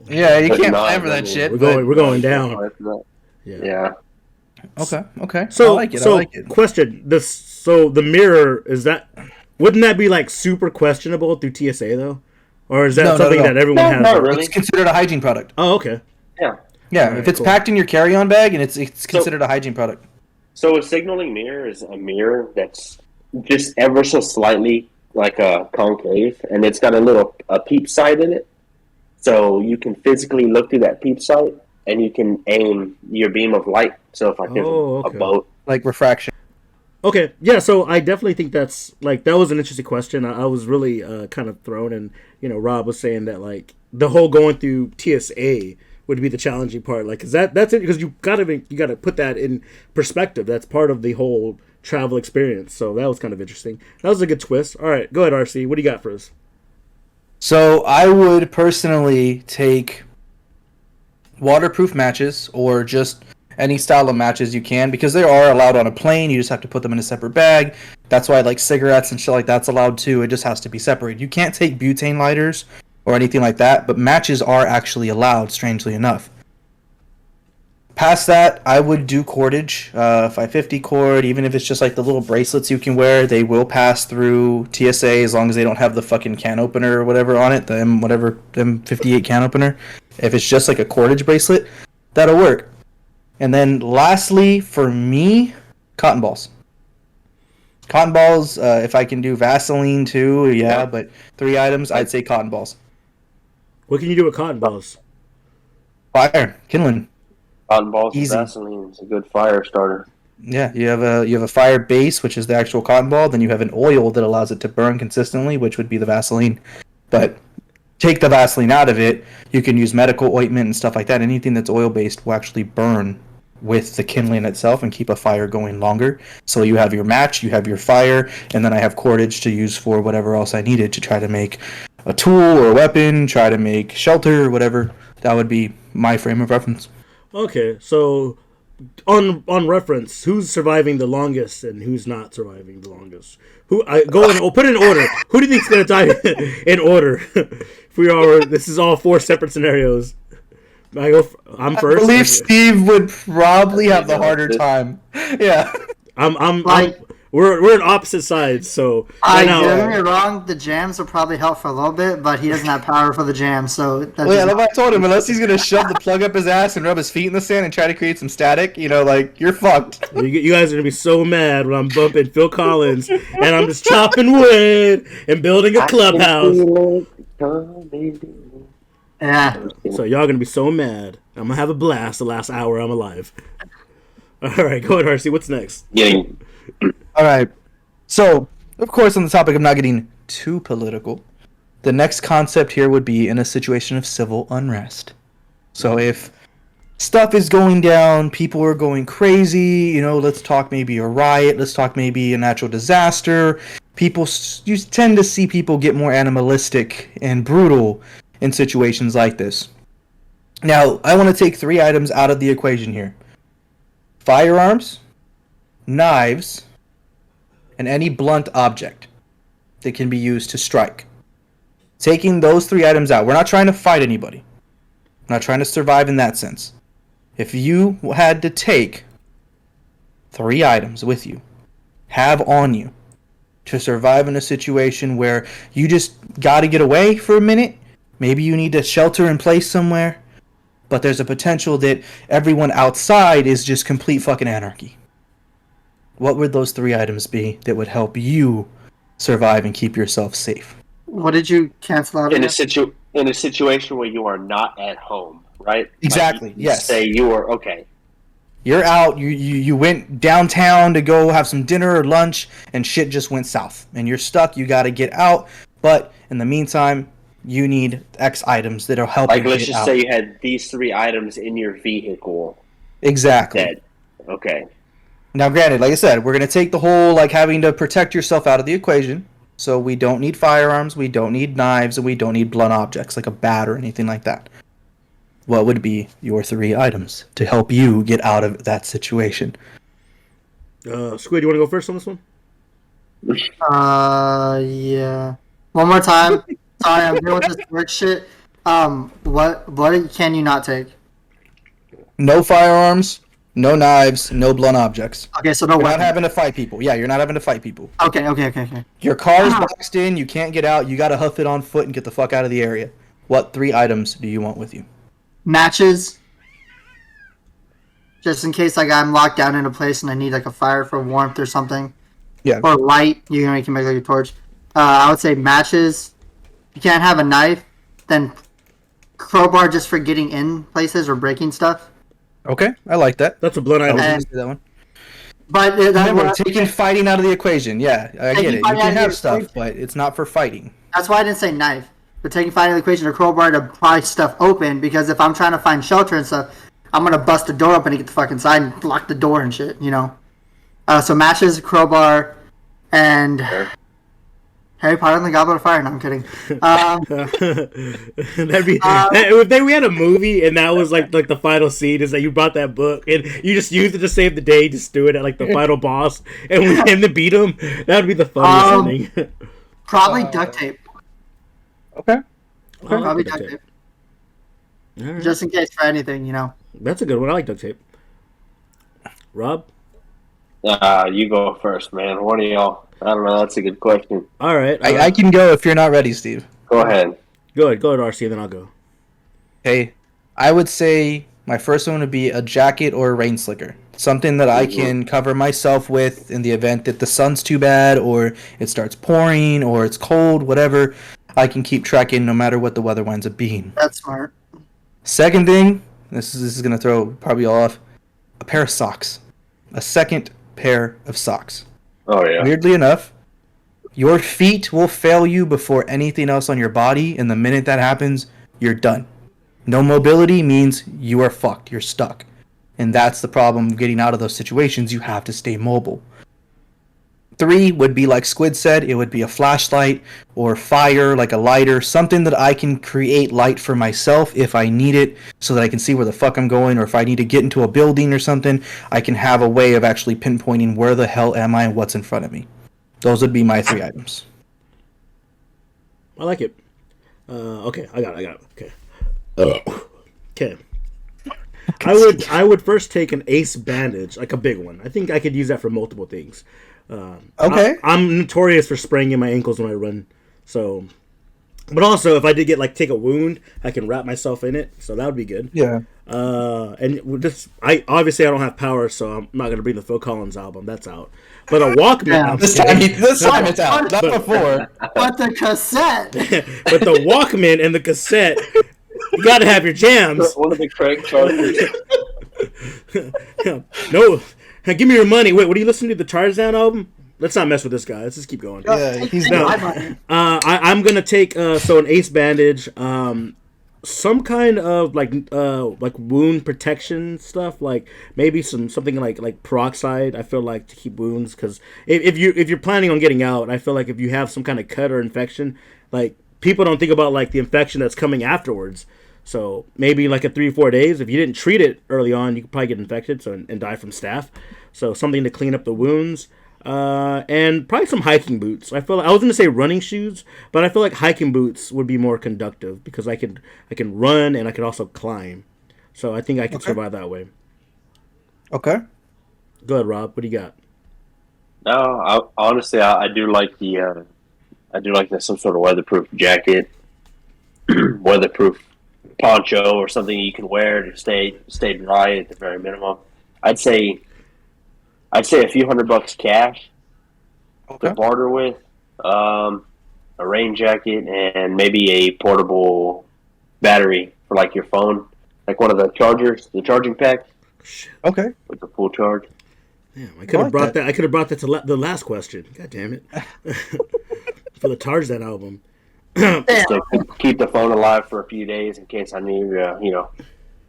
Speaker 1: Yeah, you
Speaker 4: But
Speaker 1: can't
Speaker 4: not,
Speaker 1: plan for
Speaker 4: I
Speaker 1: that
Speaker 4: mean,
Speaker 1: shit.
Speaker 3: We're going down. Yeah.
Speaker 4: Yeah.
Speaker 1: Okay. Okay. I
Speaker 3: So
Speaker 1: like it. I
Speaker 3: so
Speaker 1: like it.
Speaker 3: question this. So the mirror is that? Wouldn't that be like super questionable through TSA though, or is that
Speaker 1: No, not at
Speaker 3: something
Speaker 1: all.
Speaker 3: that everyone
Speaker 4: No,
Speaker 3: has?
Speaker 4: not
Speaker 3: Like,
Speaker 4: really.
Speaker 1: It's considered a hygiene product.
Speaker 3: oh, okay.
Speaker 4: Yeah.
Speaker 1: Yeah,
Speaker 3: All
Speaker 1: if
Speaker 3: right,
Speaker 1: it's
Speaker 3: cool.
Speaker 1: packed in your carry-on bag and it's considered a hygiene product.
Speaker 4: So a signaling mirror is a mirror that's just ever so slightly like a concave, and it's got a peep sight in it. So you can physically look through that peep sight, and you can aim your beam of light. So if like there's
Speaker 3: Oh,
Speaker 4: a
Speaker 3: okay.
Speaker 4: boat,
Speaker 1: Like refraction.
Speaker 3: Okay, yeah. So I definitely think that's like that was an interesting question. I was really kind of thrown, and Rob was saying that like the whole going through TSA would be the challenging part. Like, cause that's it. Because you gotta put that in perspective. That's part of the whole travel experience. So that was kind of interesting. That was a good twist. All right, go ahead, RC. What do you got for us?
Speaker 1: So I would personally take waterproof matches or just any style of matches you can because they are allowed on a plane. You just have to put them in a separate bag. That's why like cigarettes and shit like that's allowed too. It just has to be separated. You can't take butane lighters or anything like that, but matches are actually allowed, strangely enough. Past that, I would do cordage, 550 cord, even if it's just like the little bracelets you can wear. They will pass through TSA as long as they don't have the fucking can opener or whatever on it, the M58 can opener. If it's just like a cordage bracelet, that'll work. And then lastly, for me, cotton balls. Cotton balls, if I can do Vaseline too, yeah, but 3 items, I'd say cotton balls.
Speaker 3: What can you do with cotton balls?
Speaker 1: Fire, kindling.
Speaker 4: cotton balls
Speaker 1: Easy.
Speaker 4: and Vaseline is a good fire starter.
Speaker 1: Yeah, you have a fire base, which is the actual cotton ball. Then you have an oil that allows it to burn consistently, which would be the Vaseline. But take the Vaseline out of it, you can use medical ointment and stuff like that. Anything that's oil based will actually burn with the kindling itself and keep a fire going longer. So you have your match, you have your fire, and then I have cordage to use for whatever else I needed to try to make a tool or a weapon, try to make shelter or whatever. That would be my frame of reference.
Speaker 3: Okay, so on reference, who's surviving the longest and who's not surviving the longest? Who I go in? Put it in order. Who do you think's gonna die in order? If we are, this is all 4 separate scenarios. I'm first.
Speaker 1: I believe
Speaker 3: Okay.
Speaker 1: Steve would probably have the harder time. Yeah.
Speaker 3: I'm
Speaker 2: Like-
Speaker 3: we're on opposite sides, so
Speaker 2: I
Speaker 3: right now,
Speaker 2: don't get me wrong, the jams will probably help for a little bit, but he doesn't have power for the jam, so that's
Speaker 1: Well, yeah, like I told him, unless he's gonna shove the plug up his ass and rub his feet in the sand and try to create some static, like you're fucked.
Speaker 3: you guys are gonna be so mad when I'm bumping Phil Collins and I'm just chopping wood and building a clubhouse.
Speaker 2: yeah.
Speaker 3: So y'all gonna be so mad. I'm gonna have a blast the last hour I'm alive. All right, go ahead, RC. What's next?
Speaker 4: Getting
Speaker 1: All right. So, of course, on the topic of not getting too political, the next concept here would be in a situation of civil unrest. So, if stuff is going down, people are going crazy, let's talk maybe a riot, let's talk maybe a natural disaster. You tend to see people get more animalistic and brutal in situations like this. Now, I want to take 3 items out of the equation here: firearms, knives, and any blunt object that can be used to strike. Taking those 3 items out, we're not trying to fight anybody. We're not trying to survive in that sense. If you had to take 3 items with you, have on you, to survive in a situation where you just got to get away for a minute, maybe you need to shelter in place somewhere, but there's a potential that everyone outside is just complete fucking anarchy. What would those 3 items be that would help you survive and keep yourself safe?
Speaker 2: What did you cancel out
Speaker 4: in
Speaker 2: again?
Speaker 4: a situation where you are not at home, right?
Speaker 1: Exactly,
Speaker 4: Like you
Speaker 1: yes.
Speaker 4: Say you are okay.
Speaker 1: You're out, you went downtown to go have some dinner or lunch, and shit just went south. And you're stuck, you gotta get out, but in the meantime, you need X items that'll help you
Speaker 4: Like let's
Speaker 1: get
Speaker 4: just
Speaker 1: out.
Speaker 4: say you had these 3 items in your vehicle.
Speaker 1: Exactly.
Speaker 4: That okay.
Speaker 1: Now, granted, like I said, we're going to take the whole, having to protect yourself out of the equation. So we don't need firearms, we don't need knives, and we don't need blunt objects like a bat or anything like that. What would be your 3 items to help you get out of that situation?
Speaker 3: Squid, you want to go first on this one?
Speaker 2: Yeah. One more time. Sorry, I'm dealing with this work shit. What can you not take?
Speaker 1: No firearms, no knives, no blunt objects.
Speaker 2: Okay, so no
Speaker 1: You're not
Speaker 2: weapons.
Speaker 1: having to fight people. Yeah, you're not having to fight people.
Speaker 2: Okay.
Speaker 1: Your car is
Speaker 2: Ah.
Speaker 1: boxed in. You can't get out. You got to hoof it on foot and get the fuck out of the area. What 3 items do you want with you?
Speaker 2: Matches, just in case like I'm locked down in a place and I need like a fire for warmth or something,
Speaker 1: Yeah.
Speaker 2: or light. You can make like a torch. I would say matches. You can't have a knife. Then crowbar just for getting in places or breaking stuff.
Speaker 1: Okay, I like that.
Speaker 3: That's a blunt
Speaker 1: I was
Speaker 3: item.
Speaker 1: gonna
Speaker 2: And-
Speaker 1: say that one.
Speaker 2: But
Speaker 1: Remember, taking fighting out of the equation. Yeah, I get
Speaker 2: Taking
Speaker 1: it. You
Speaker 2: fighting out
Speaker 1: can
Speaker 2: of the
Speaker 1: have stuff,
Speaker 2: equation.
Speaker 1: but it's not for fighting.
Speaker 2: that's why I didn't say knife. But taking fire out of the equation or crowbar to pry stuff open, because if I'm trying to find shelter and stuff, I'm gonna bust the door open and get the fuck inside and lock the door and shit. So matches, crowbar, and
Speaker 4: Sure.
Speaker 2: Harry Potter and the Goblet of Fire. No, I'm kidding.
Speaker 3: That'd be if we had a movie and that was like the final scene is that you brought that book and you just used it to save the day, just do it at like the final boss and we him to beat him. That would be the funniest thing.
Speaker 2: Probably duct tape.
Speaker 1: Okay.
Speaker 2: Probably duct tape.
Speaker 3: All right.
Speaker 2: Just in case for anything.
Speaker 3: That's a good one. I like duct tape. Rob?
Speaker 4: You go first, man. One of y'all. I don't know. That's a good question.
Speaker 3: All right.
Speaker 1: I can go if you're not ready, Steve.
Speaker 4: Go ahead.
Speaker 3: Go ahead, RC, then I'll go.
Speaker 1: Okay. I would say my first one would be a jacket or a rain slicker. Something that I can cover myself with in the event that the sun's too bad or it starts pouring or it's cold, whatever. I can keep trekking no matter what the weather winds up being.
Speaker 2: That's smart.
Speaker 1: Second thing, this is going to throw probably all off, a pair of socks. A second pair of socks.
Speaker 4: Oh yeah.
Speaker 1: Weirdly enough, your feet will fail you before anything else on your body, and the minute that happens, you're done. No mobility means you are fucked. You're stuck. And that's the problem of getting out of those situations. You have to stay mobile. 3 would be like Squid said, it would be a flashlight or fire, like a lighter, something that I can create light for myself if I need it so that I can see where the fuck I'm going, or if I need to get into a building or something, I can have a way of actually pinpointing where the hell am I and what's in front of me. Those would be my 3 items.
Speaker 3: I like it. Okay, I got it. Okay. Okay. I would first take an ace bandage, like a big one. I think I could use that for multiple things.
Speaker 1: Okay.
Speaker 3: I'm notorious for spraying in my ankles when I run, so. But also, if I did take a wound, I can wrap myself in it, so that would be good.
Speaker 1: Yeah.
Speaker 3: And just I don't have power, so I'm not gonna bring the Phil Collins album. That's out. But a Walkman.
Speaker 2: Yeah.
Speaker 3: I'm
Speaker 1: This
Speaker 3: kidding.
Speaker 1: time it's out. Not before.
Speaker 2: But the cassette.
Speaker 3: But the Walkman and the cassette, you gotta have your jams.
Speaker 4: One of the Craig chargers.
Speaker 3: No, give me your money. Wait, what are you listening to? The Tarzan album? Let's not mess with this guy. Let's just keep going.
Speaker 1: Yeah, he's
Speaker 3: No.
Speaker 1: not.
Speaker 3: I'm gonna take an ace bandage, some kind of like wound protection stuff, like maybe something like peroxide. I feel like to keep wounds, because if you're planning on getting out, I feel like if you have some kind of cut or infection, like people don't think about like the infection that's coming afterwards. So maybe like 3 or 4 days, if you didn't treat it early on, you could probably get infected and die from staph. So something to clean up the wounds. And probably some hiking boots. I was gonna say running shoes, but I feel like hiking boots would be more conductive because I can run and I can also climb. So I think I can survive that way.
Speaker 1: Okay.
Speaker 3: Go ahead, Rob. What do you got?
Speaker 4: No, honestly, I do like some sort of weatherproof jacket, weatherproof poncho, or something you can wear to stay dry at the very minimum. I'd say a few $100 cash
Speaker 1: Okay.
Speaker 4: to barter with, a rain jacket, and maybe a portable battery for like your phone, like one of the chargers, the charging pack
Speaker 1: Okay.
Speaker 4: with the full charge.
Speaker 3: Damn, I could have
Speaker 1: like
Speaker 3: brought
Speaker 1: that.
Speaker 3: that. I could have brought that to the last question. God damn it! For the Tarzan album.
Speaker 4: Just to keep the phone alive for a few days in case I need,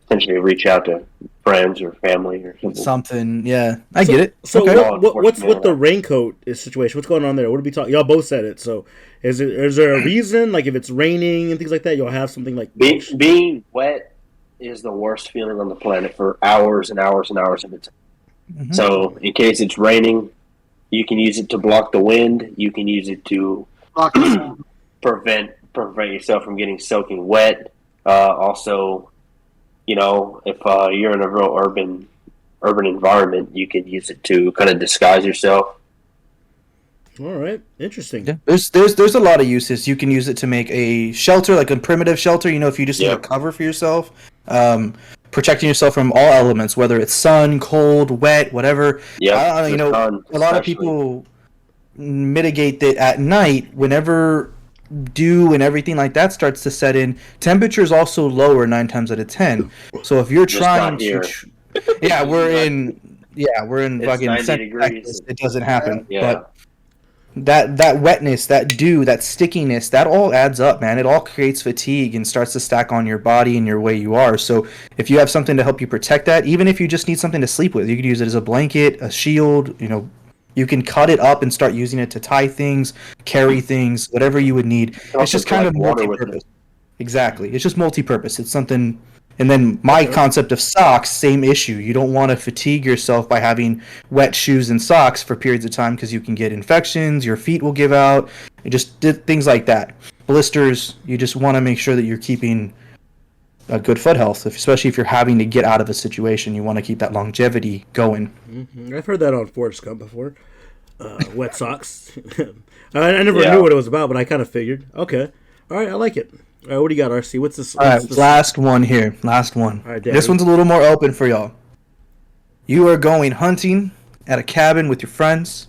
Speaker 4: potentially reach out to friends or family or something.
Speaker 1: Something. Yeah, I get it.
Speaker 3: So
Speaker 1: Okay.
Speaker 3: what's with the raincoat situation? What's going on there? What are we talking? Y'all both said it. So is there a reason? Like if it's raining and things like that, you'll have something like
Speaker 4: Being wet is the worst feeling on the planet for hours and hours and hours at a time.
Speaker 1: Mhm.
Speaker 4: So in case it's raining, You can use it to block the wind. You can use it to
Speaker 2: Block the sun.
Speaker 4: prevent yourself from getting soaking wet. Also, if you're in a real urban environment, you can use it to kind of disguise yourself.
Speaker 3: All right, interesting.
Speaker 1: Yeah, there's a lot of uses. You can use it to make a shelter, like a primitive shelter. If you just need a
Speaker 4: Yep.
Speaker 1: cover for yourself, protecting yourself from all elements, whether it's sun, cold, wet, whatever.
Speaker 4: Yep,
Speaker 1: You
Speaker 4: the
Speaker 1: know,
Speaker 4: sun
Speaker 1: a lot of
Speaker 4: especially.
Speaker 1: people mitigate that at night whenever dew and everything like that starts to set in. Temperature is also lower 9 times out of 10. So if you're
Speaker 4: Just
Speaker 1: trying
Speaker 4: not
Speaker 1: to,
Speaker 4: here.
Speaker 1: yeah, we're in
Speaker 4: It's
Speaker 1: fucking
Speaker 4: 90
Speaker 1: Central
Speaker 4: degrees.
Speaker 1: Texas. It doesn't happen,
Speaker 4: Yeah.
Speaker 1: but. That wetness, that dew, that stickiness, that all adds up, man. It all creates fatigue and starts to stack on your body and your way you are. So if you have something to help you protect that, even if you just need something to sleep with, you could use it as a blanket, a shield. You can cut it up and start using it to tie things, carry things, whatever you would need.
Speaker 4: You can
Speaker 1: It's
Speaker 4: also
Speaker 1: just kind of
Speaker 4: collect water with
Speaker 1: multi-purpose.
Speaker 4: it.
Speaker 1: Exactly. It's just multi-purpose. It's something. And then my concept of socks, same issue. You don't want to fatigue yourself by having wet shoes and socks for periods of time because you can get infections, your feet will give out, things like that. Blisters, you just want to make sure that you're keeping a good foot health, especially if you're having to get out of a situation. You want to keep that longevity going.
Speaker 3: I've heard that on Forrest Gump before. Wet socks. I never knew what it was about, but I kind of figured. Okay. All right, I like it. All right, what do you got, RC? What's this?
Speaker 1: All right, last one here. Last one.
Speaker 3: All right,
Speaker 1: This
Speaker 3: Daddy.
Speaker 1: one's a little more open for y'all. You are going hunting at a cabin with your friends.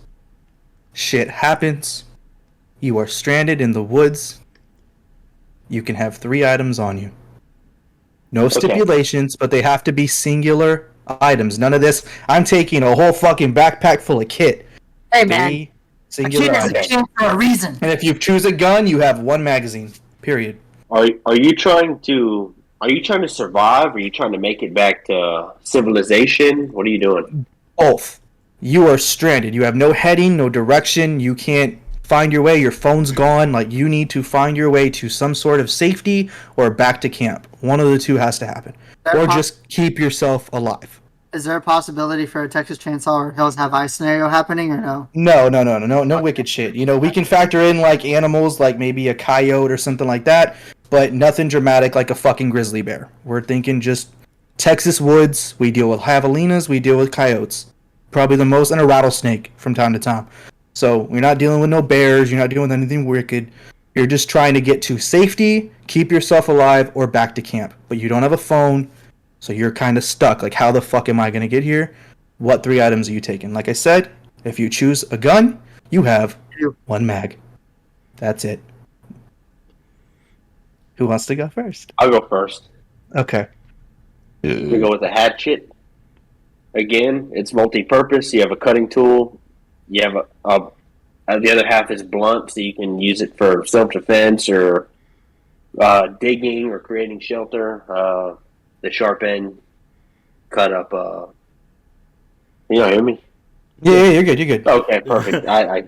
Speaker 1: Shit happens. You are stranded in the woods. You can have 3 items on you. No stipulations, but they have to be singular items. None of this. I'm taking a whole fucking backpack full of kit.
Speaker 2: Hey man,
Speaker 1: 3
Speaker 2: a
Speaker 1: singular
Speaker 2: kid is a
Speaker 1: items.
Speaker 2: kid for a reason.
Speaker 1: And if you choose a gun, you have 1 magazine. Period.
Speaker 4: Are you trying to survive? Or are you trying to make it back to civilization? What are you doing?
Speaker 1: Both. You are stranded. You have no heading, no direction. You can't find your way. Your phone's gone. Like, you need to find your way to some sort of safety or back to camp. One of the two has to happen. Or just keep yourself alive.
Speaker 2: Is there a possibility for a Texas Chainsaw or Hills Have Eyes scenario happening or no?
Speaker 1: No wicked shit. We can factor in like animals, like maybe a coyote or something like that, but nothing dramatic like a fucking grizzly bear. We're thinking just Texas woods. We deal with javelinas, we deal with coyotes, probably the most, and a rattlesnake from time to time. So you're not dealing with no bears. You're not dealing with anything wicked. You're just trying to get to safety, keep yourself alive, or back to camp. But you don't have a phone. So you're kind of stuck. Like, how the fuck am I going to get here? What 3 items are you taking? Like I said, if you choose a gun, you have 1 mag. That's it. Who wants to go first?
Speaker 4: I'll go first.
Speaker 1: Okay.
Speaker 4: We go with a hatchet. Again, it's multi-purpose. You have a cutting tool. You have the other half is blunt, so you can use it for self-defense or digging or creating shelter. The sharp end cut up. You hear me?
Speaker 1: Yeah, you're good. You're good.
Speaker 4: Okay, perfect. I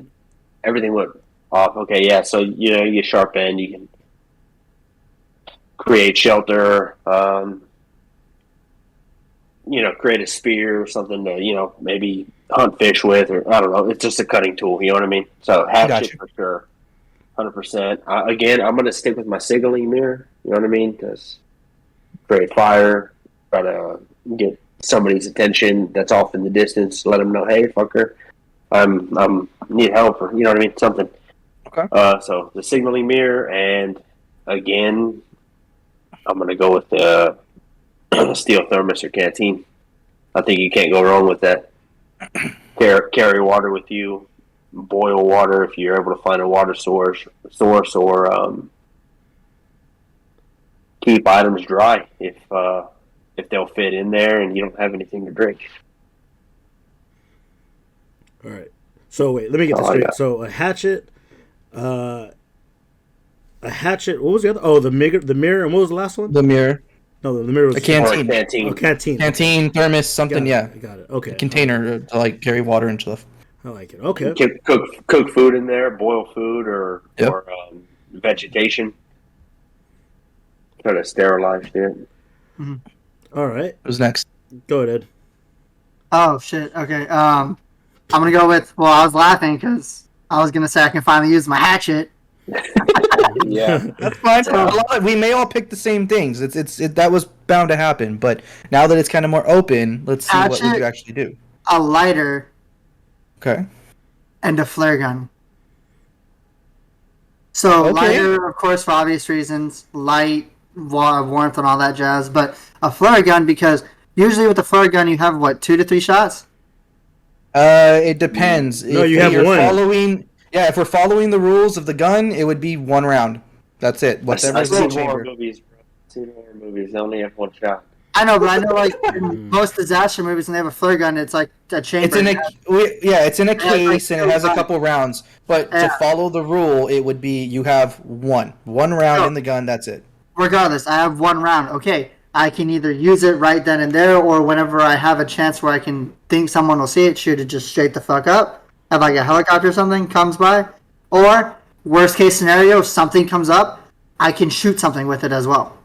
Speaker 4: everything went off. Okay, yeah. So you get sharp end. You can create shelter. Create a spear or something to maybe hunt fish with, or I don't know. It's just a cutting tool. You know what I mean? So hatchet for sure, 100%. Again, I'm gonna stick with my signaling mirror. You know what I mean? Because create fire, try to get somebody's attention that's off in the distance, let them know, hey, fucker, I'm need help, or you know what I mean, something.
Speaker 1: Okay.
Speaker 4: So the signaling mirror, and again, I'm gonna go with the steel thermos or canteen. I think you can't go wrong with that. Carry water with you, boil water if you're able to find a water source, or keep items dry if they'll fit in there and you don't have anything to drink.
Speaker 3: All right. So wait, let me get this straight. So a hatchet. What was the other? Oh, the mirror. And what was the last one?
Speaker 1: The mirror.
Speaker 3: No, the mirror was
Speaker 1: a canteen.
Speaker 3: Canteen.
Speaker 1: Canteen, thermos, something.
Speaker 3: Got it. Okay.
Speaker 1: A container to like carry water and stuff.
Speaker 3: I like it. Okay.
Speaker 4: Cook food in there, boil food or vegetation. Try to sterilize it.
Speaker 3: All right.
Speaker 1: Who's next?
Speaker 3: Go ahead.
Speaker 2: Oh shit. Okay. I'm gonna go with. Well, I was laughing because I was gonna say I can finally use my hatchet.
Speaker 4: Yeah.
Speaker 1: That's fine. We may all pick the same things. That was bound to happen. But now that it's kind of more open, let's see what would
Speaker 2: Hatchet.
Speaker 1: you actually do.
Speaker 2: A lighter
Speaker 1: Okay.
Speaker 2: and a flare gun. So
Speaker 1: Okay.
Speaker 2: lighter, of course, for obvious reasons, light, warmth, and all that jazz. But a flare gun because usually with a flare gun you have what 2 to 3 shots.
Speaker 1: It depends.
Speaker 3: No,
Speaker 1: If
Speaker 3: you have
Speaker 1: you're
Speaker 3: one.
Speaker 1: If we're following the rules of the gun, it would be 1 round. That's it.
Speaker 4: I've
Speaker 1: Whatever's in the
Speaker 4: seen horror
Speaker 1: chamber.
Speaker 4: movies, bro. I've seen horror movies. They only have 1 shot.
Speaker 2: I know, but I know like in most disaster movies when they have a flare gun, it's like a chamber.
Speaker 1: It's in a
Speaker 2: like
Speaker 1: case and it has a
Speaker 2: 2
Speaker 1: couple rounds. But to
Speaker 2: Yeah.
Speaker 1: follow the rule, it would be you have one round
Speaker 2: No.
Speaker 1: in the gun. That's it.
Speaker 2: Regardless, I have 1 round. Okay, I can either use it right then and there, or whenever I have a chance where I can think someone will see it, shoot it just straight the fuck up. Have like a helicopter or something comes by, or worst case scenario, if something comes up, I can shoot something with it as well.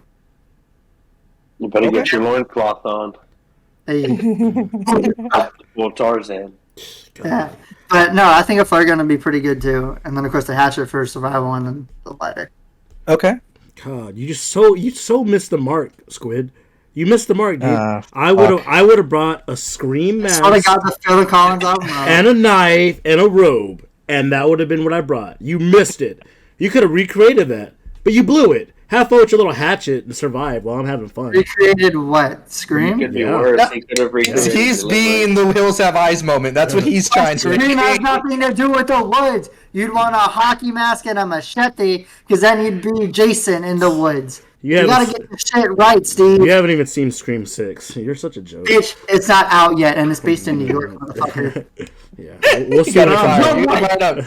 Speaker 4: You better get your loincloth on.
Speaker 2: Hey,
Speaker 4: Well, Tarzan.
Speaker 2: yeah, but no, I think a flare gun would be pretty good too, and then of course the hatchet for survival, and then the lighter.
Speaker 1: Okay.
Speaker 3: God, you so missed the mark, Squid. You missed the mark, dude. I would have brought a scream mask
Speaker 2: So I got the Phil Collins album.
Speaker 3: and a knife and a robe, and that would have been what I brought. You missed it. You could have recreated that, but you blew it. Have fun with your little hatchet and survive while I'm having fun.
Speaker 2: Recreated what?
Speaker 4: It
Speaker 2: Scream?
Speaker 4: could be
Speaker 3: Yeah.
Speaker 4: worse. He could have recreated
Speaker 1: He's
Speaker 4: it
Speaker 1: being the Hills Have Eyes moment. That's what he's trying to
Speaker 2: Scream has
Speaker 1: recreate.
Speaker 2: nothing to do with the woods. You'd want a hockey mask and a machete, because then you'd be Jason in the woods. You
Speaker 3: haven't
Speaker 2: gotta
Speaker 3: s-
Speaker 2: get the shit right, Steve.
Speaker 3: You haven't even seen Scream 6. You're such a joke.
Speaker 2: Bitch, it's not out yet, and it's based in New York, motherfucker.
Speaker 3: Yeah, we'll
Speaker 1: You
Speaker 3: see
Speaker 1: got
Speaker 3: what
Speaker 1: him
Speaker 3: happens.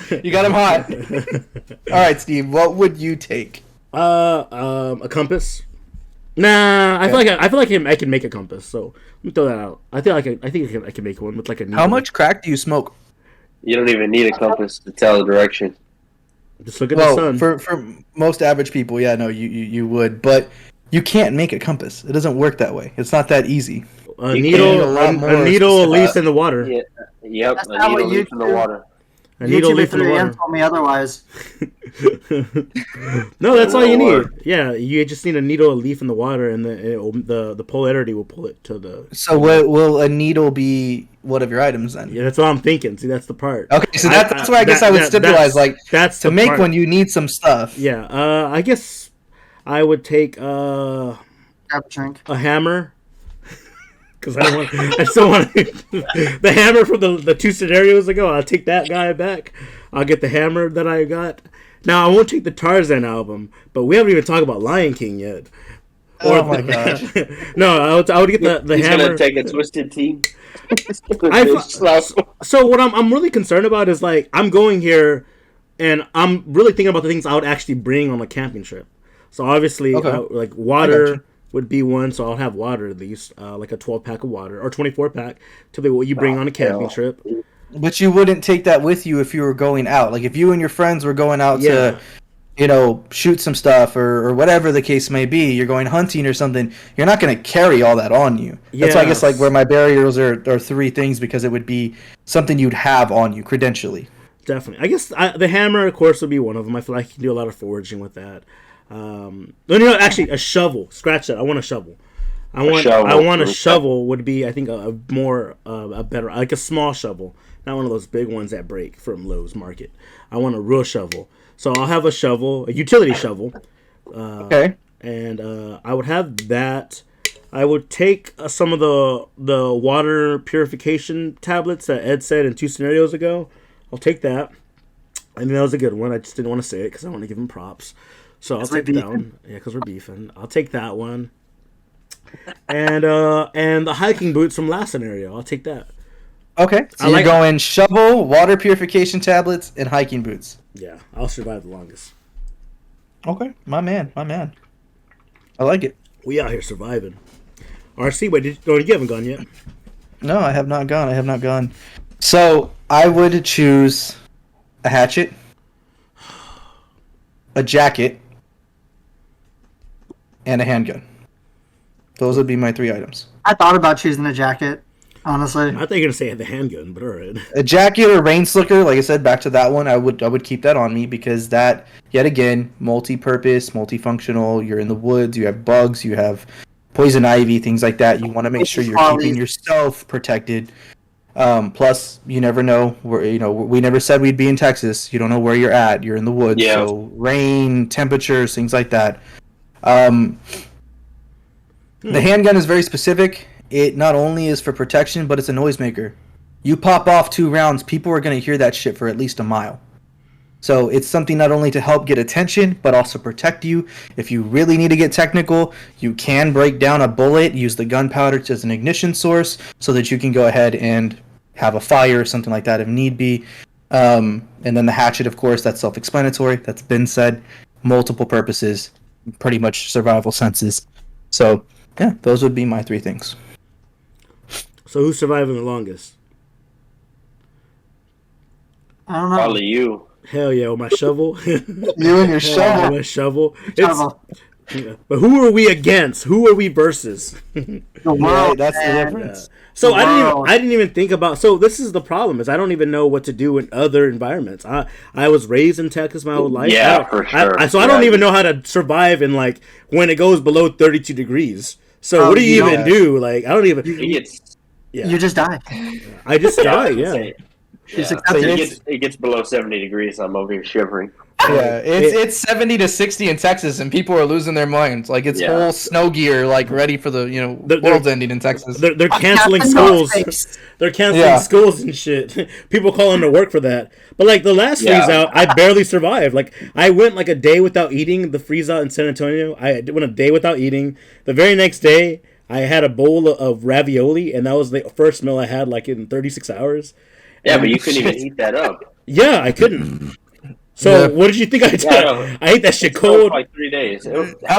Speaker 1: fired. You got him fired up. You got him hot. All right, Steve. What would you take?
Speaker 3: A compass. Nah, I feel like I can make a compass. So let me throw that out. I think I can make one with like a needle.
Speaker 1: How much crack do you smoke?
Speaker 4: You don't even need a compass to tell the direction.
Speaker 3: Just look at the sun.
Speaker 1: For most average people, yeah, no, you would, but you can't make a compass. It doesn't work that way. It's not that easy.
Speaker 3: A
Speaker 4: You
Speaker 3: needle,
Speaker 1: can- a lot more
Speaker 3: a needle at
Speaker 1: specific-
Speaker 3: least in the water.
Speaker 4: Yeah. Yep.
Speaker 2: That's
Speaker 4: A
Speaker 2: not what
Speaker 4: needle leaf in the
Speaker 2: YouTube-
Speaker 4: water.
Speaker 3: A needle
Speaker 2: YouTube
Speaker 3: leaf in the
Speaker 2: 3M
Speaker 3: water.
Speaker 2: told me otherwise.
Speaker 3: No, that's all you need.
Speaker 4: Lord.
Speaker 3: Yeah, you just need a needle, a leaf in the water, and the polarity will pull it to the.
Speaker 1: So will a needle be one of your items then?
Speaker 3: Yeah, that's what I'm thinking. See, that's the part.
Speaker 1: Okay, so that's why I guess I would stipulate like
Speaker 3: that's
Speaker 1: to
Speaker 3: the
Speaker 1: make
Speaker 3: part.
Speaker 1: one you need some stuff.
Speaker 3: Yeah, I guess I would take
Speaker 2: Grab a drink.
Speaker 3: a hammer. Because I still want the hammer from the 2 scenarios ago. I'll take that guy back. I'll get the hammer that I got. Now I won't take the Tarzan album, but we haven't even talked about Lion King yet.
Speaker 1: Oh my gosh.
Speaker 3: No, I would get the
Speaker 4: He's
Speaker 3: hammer.
Speaker 4: gonna take a twisted tea.
Speaker 3: So what I'm really concerned about is like I'm going here, and I'm really thinking about the things I would actually bring on a camping trip. So obviously,
Speaker 1: Okay.
Speaker 3: like
Speaker 1: I got
Speaker 3: water
Speaker 1: you.
Speaker 3: would be one. So I'll have water at least, like a 12-pack of water or 24-pack to be what you bring on a camping trip.
Speaker 1: But you wouldn't take that with you if you were going out. Like if you and your friends were going out
Speaker 3: Yeah.
Speaker 1: to, shoot some stuff or whatever the case may be, you're going hunting or something, you're not going to carry all that on you. That's why I guess like where my barriers are 3 things, because it would be something you'd have on you credentially.
Speaker 3: Definitely. I guess the hammer, of course, would be one of them. I feel like you can do a lot of foraging with that. No, actually, a shovel. Scratch that. I want a shovel. I want a shovel would be, I think, a better, like a small shovel, not one of those big ones that break from Lowe's Market. I want a real shovel. So I'll have a shovel, a utility shovel.
Speaker 1: Okay.
Speaker 3: And I would have that. I would take some of the water purification tablets that Ed said in 2 scenarios ago. I'll take that. I mean, that was a good one. I just didn't want to say it because I want to give him props. So I'll take that one. Yeah, because we're beefing. I'll take that one. And the hiking boots from last scenario. I'll take that.
Speaker 1: Okay. So
Speaker 3: I
Speaker 1: you're
Speaker 3: like-
Speaker 1: going shovel, water purification tablets, and hiking boots.
Speaker 3: Yeah, I'll survive the longest.
Speaker 1: Okay. My man. I like it.
Speaker 3: We out here surviving. RC, wait, you haven't gone yet.
Speaker 1: No, I have not gone. So I would choose a hatchet, a jacket, and a handgun. Those would be my 3 items.
Speaker 2: I thought about choosing a jacket. Honestly,
Speaker 3: I thought you were gonna say the handgun, but all right.
Speaker 1: A jacket or rain slicker, like I said, back to that one, I would keep that on me because that, yet again, multi-purpose, multifunctional. You're in the woods, you have bugs, you have poison ivy, things like that. You want to make sure you're keeping yourself protected. Plus, you never know where, we never said we'd be in Texas. You don't know where you're at. You're in the woods,
Speaker 4: Yeah.
Speaker 1: so rain, temperatures, things like that. The handgun is very specific. It not only is for protection, but it's a noisemaker. You pop off 2 rounds, people are going to hear that shit for at least a mile. So it's something not only to help get attention, but also protect you. If you really need to get technical, you can break down a bullet, use the gunpowder as an ignition source, so that you can go ahead and have a fire or something like that if need be. And then the hatchet, of course, that's self-explanatory. That's been said. Multiple purposes, pretty much survival senses. So, yeah, those would be my 3 things.
Speaker 3: So who's surviving the longest?
Speaker 2: I don't know.
Speaker 4: Probably you.
Speaker 3: Hell yeah, with my shovel.
Speaker 2: You and your
Speaker 3: Hell yeah,
Speaker 2: shovel.
Speaker 3: my shovel.
Speaker 2: Shovel.
Speaker 3: But who are we against? Who are we versus?
Speaker 2: The
Speaker 1: Right,
Speaker 2: world,
Speaker 1: that's the
Speaker 2: man.
Speaker 1: difference.
Speaker 3: So
Speaker 2: Wow.
Speaker 3: I didn't even think about. So this is the problem: is I don't even know what to do in other environments. I was raised in Texas my whole life.
Speaker 4: Yeah, for sure.
Speaker 3: So I don't even know how to survive in like when it goes below 32 degrees. So
Speaker 2: Oh,
Speaker 3: what do you
Speaker 2: you
Speaker 3: even
Speaker 1: don't.
Speaker 3: do? Like I don't even.
Speaker 4: It gets
Speaker 3: Yeah,
Speaker 2: You just die.
Speaker 3: I just die. Yeah.
Speaker 4: say-
Speaker 2: Just
Speaker 4: yeah.
Speaker 2: accept
Speaker 1: it.
Speaker 4: It gets below 70 degrees. I'm over here shivering.
Speaker 1: Yeah, it's 70 to 60 in Texas, and people are losing their minds. Like, it's
Speaker 4: Yeah.
Speaker 1: whole snow gear, like, ready for the,
Speaker 3: They're-
Speaker 1: world's ending in Texas.
Speaker 3: They're canceling
Speaker 2: Captain
Speaker 3: schools.
Speaker 2: Northface.
Speaker 3: They're canceling
Speaker 1: Yeah.
Speaker 3: schools and shit. People calling to work for that. But like the last
Speaker 4: Yeah.
Speaker 3: freeze out, I barely survived. Like I went like a day without eating. The freeze out in San Antonio, I went a day without eating. The very next day, I had a bowl of ravioli, and that was the first meal I had like in 36 hours.
Speaker 4: Yeah, but you couldn't even heat that up.
Speaker 3: Yeah, I couldn't. So
Speaker 1: Yeah.
Speaker 3: what did you think I did?
Speaker 4: Yeah, I know.
Speaker 3: I ate that shit
Speaker 4: It
Speaker 3: cold.
Speaker 4: for like 3 days.
Speaker 1: I've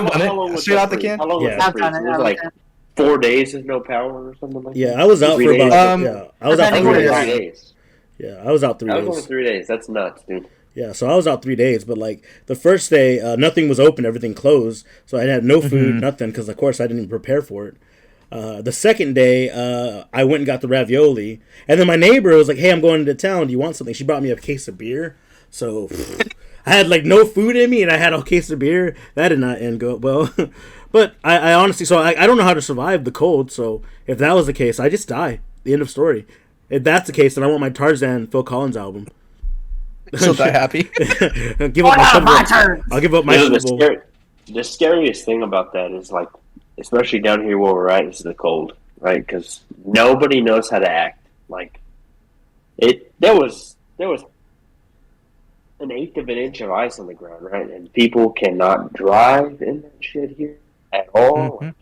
Speaker 1: done it.
Speaker 4: long was
Speaker 1: Straight
Speaker 4: that
Speaker 1: out the
Speaker 4: freeze?
Speaker 1: can?
Speaker 4: How long was
Speaker 3: Yeah.
Speaker 4: that
Speaker 2: I've
Speaker 4: freeze?
Speaker 2: done
Speaker 4: It
Speaker 2: it.
Speaker 4: was
Speaker 2: I've
Speaker 4: like
Speaker 2: done it.
Speaker 4: 4 days with no power or something like that.
Speaker 3: Yeah, I was out
Speaker 4: 3
Speaker 3: for
Speaker 4: days.
Speaker 3: about. Yeah, I was out
Speaker 2: I
Speaker 3: for
Speaker 2: think
Speaker 3: 3
Speaker 2: we're
Speaker 3: days.
Speaker 2: right.
Speaker 4: 3 days.
Speaker 3: Yeah, I was out 3
Speaker 4: I was
Speaker 3: days.
Speaker 4: only 3 days. That's nuts, dude.
Speaker 3: Yeah, so I was out 3 days, but like the first day, nothing was open, everything closed, so I had no food, nothing, because of course I didn't even prepare for it. The second day, I went and got the ravioli, and then my neighbor was like, "Hey, I'm going into town. Do you want something?" She brought me a case of beer, so I had like no food in me, and I had a case of beer. That did not end well. But I honestly, so I don't know how to survive the cold. So if that was the case, I just die. The end of story. If that's the case, then I want my Tarzan Phil Collins album.
Speaker 1: She'll die happy.
Speaker 3: Give up my
Speaker 2: Oh, my
Speaker 3: shovel.
Speaker 2: turn.
Speaker 3: I'll give up my
Speaker 4: You know,
Speaker 3: shovel.
Speaker 4: the scariest thing about that is like, especially down here where we're at, is the cold, right? Because nobody knows how to act. Like, there was an eighth of an inch of ice on the ground, right? And people cannot drive in that shit here at all.
Speaker 1: Mhm.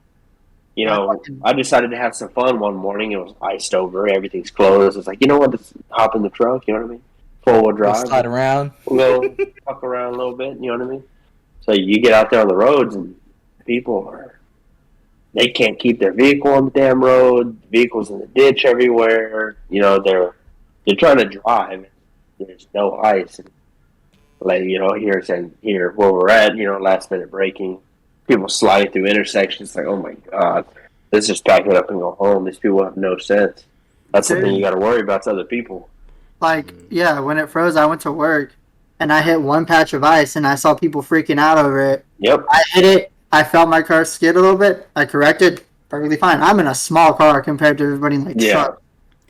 Speaker 4: You know, I decided to have some fun one morning. It was iced over. Everything's closed. It's like, you know what? Let's hop in the truck. You know what I mean? 4-wheel
Speaker 1: Go
Speaker 4: drive.
Speaker 1: slide around.
Speaker 4: We'll go fuck around a little bit. You know what I mean? So you get out there on the roads, and they can't keep their vehicle on the damn road. Vehicles in the ditch everywhere. You know, they're trying to drive. There's no ice. Like, you know, here where we're at, you know, last minute braking. People slide through intersections. Like, oh my god, let's just pack it up and go home. These people have no sense. That's the thing you got to worry about to other people.
Speaker 2: Like, yeah, when it froze, I went to work and I hit one patch of ice and I saw people freaking out over it.
Speaker 4: Yep.
Speaker 2: I hit it. I felt my car skid a little bit. I corrected. Perfectly fine. I'm in a small car compared to everybody in like
Speaker 4: Yeah.
Speaker 2: truck.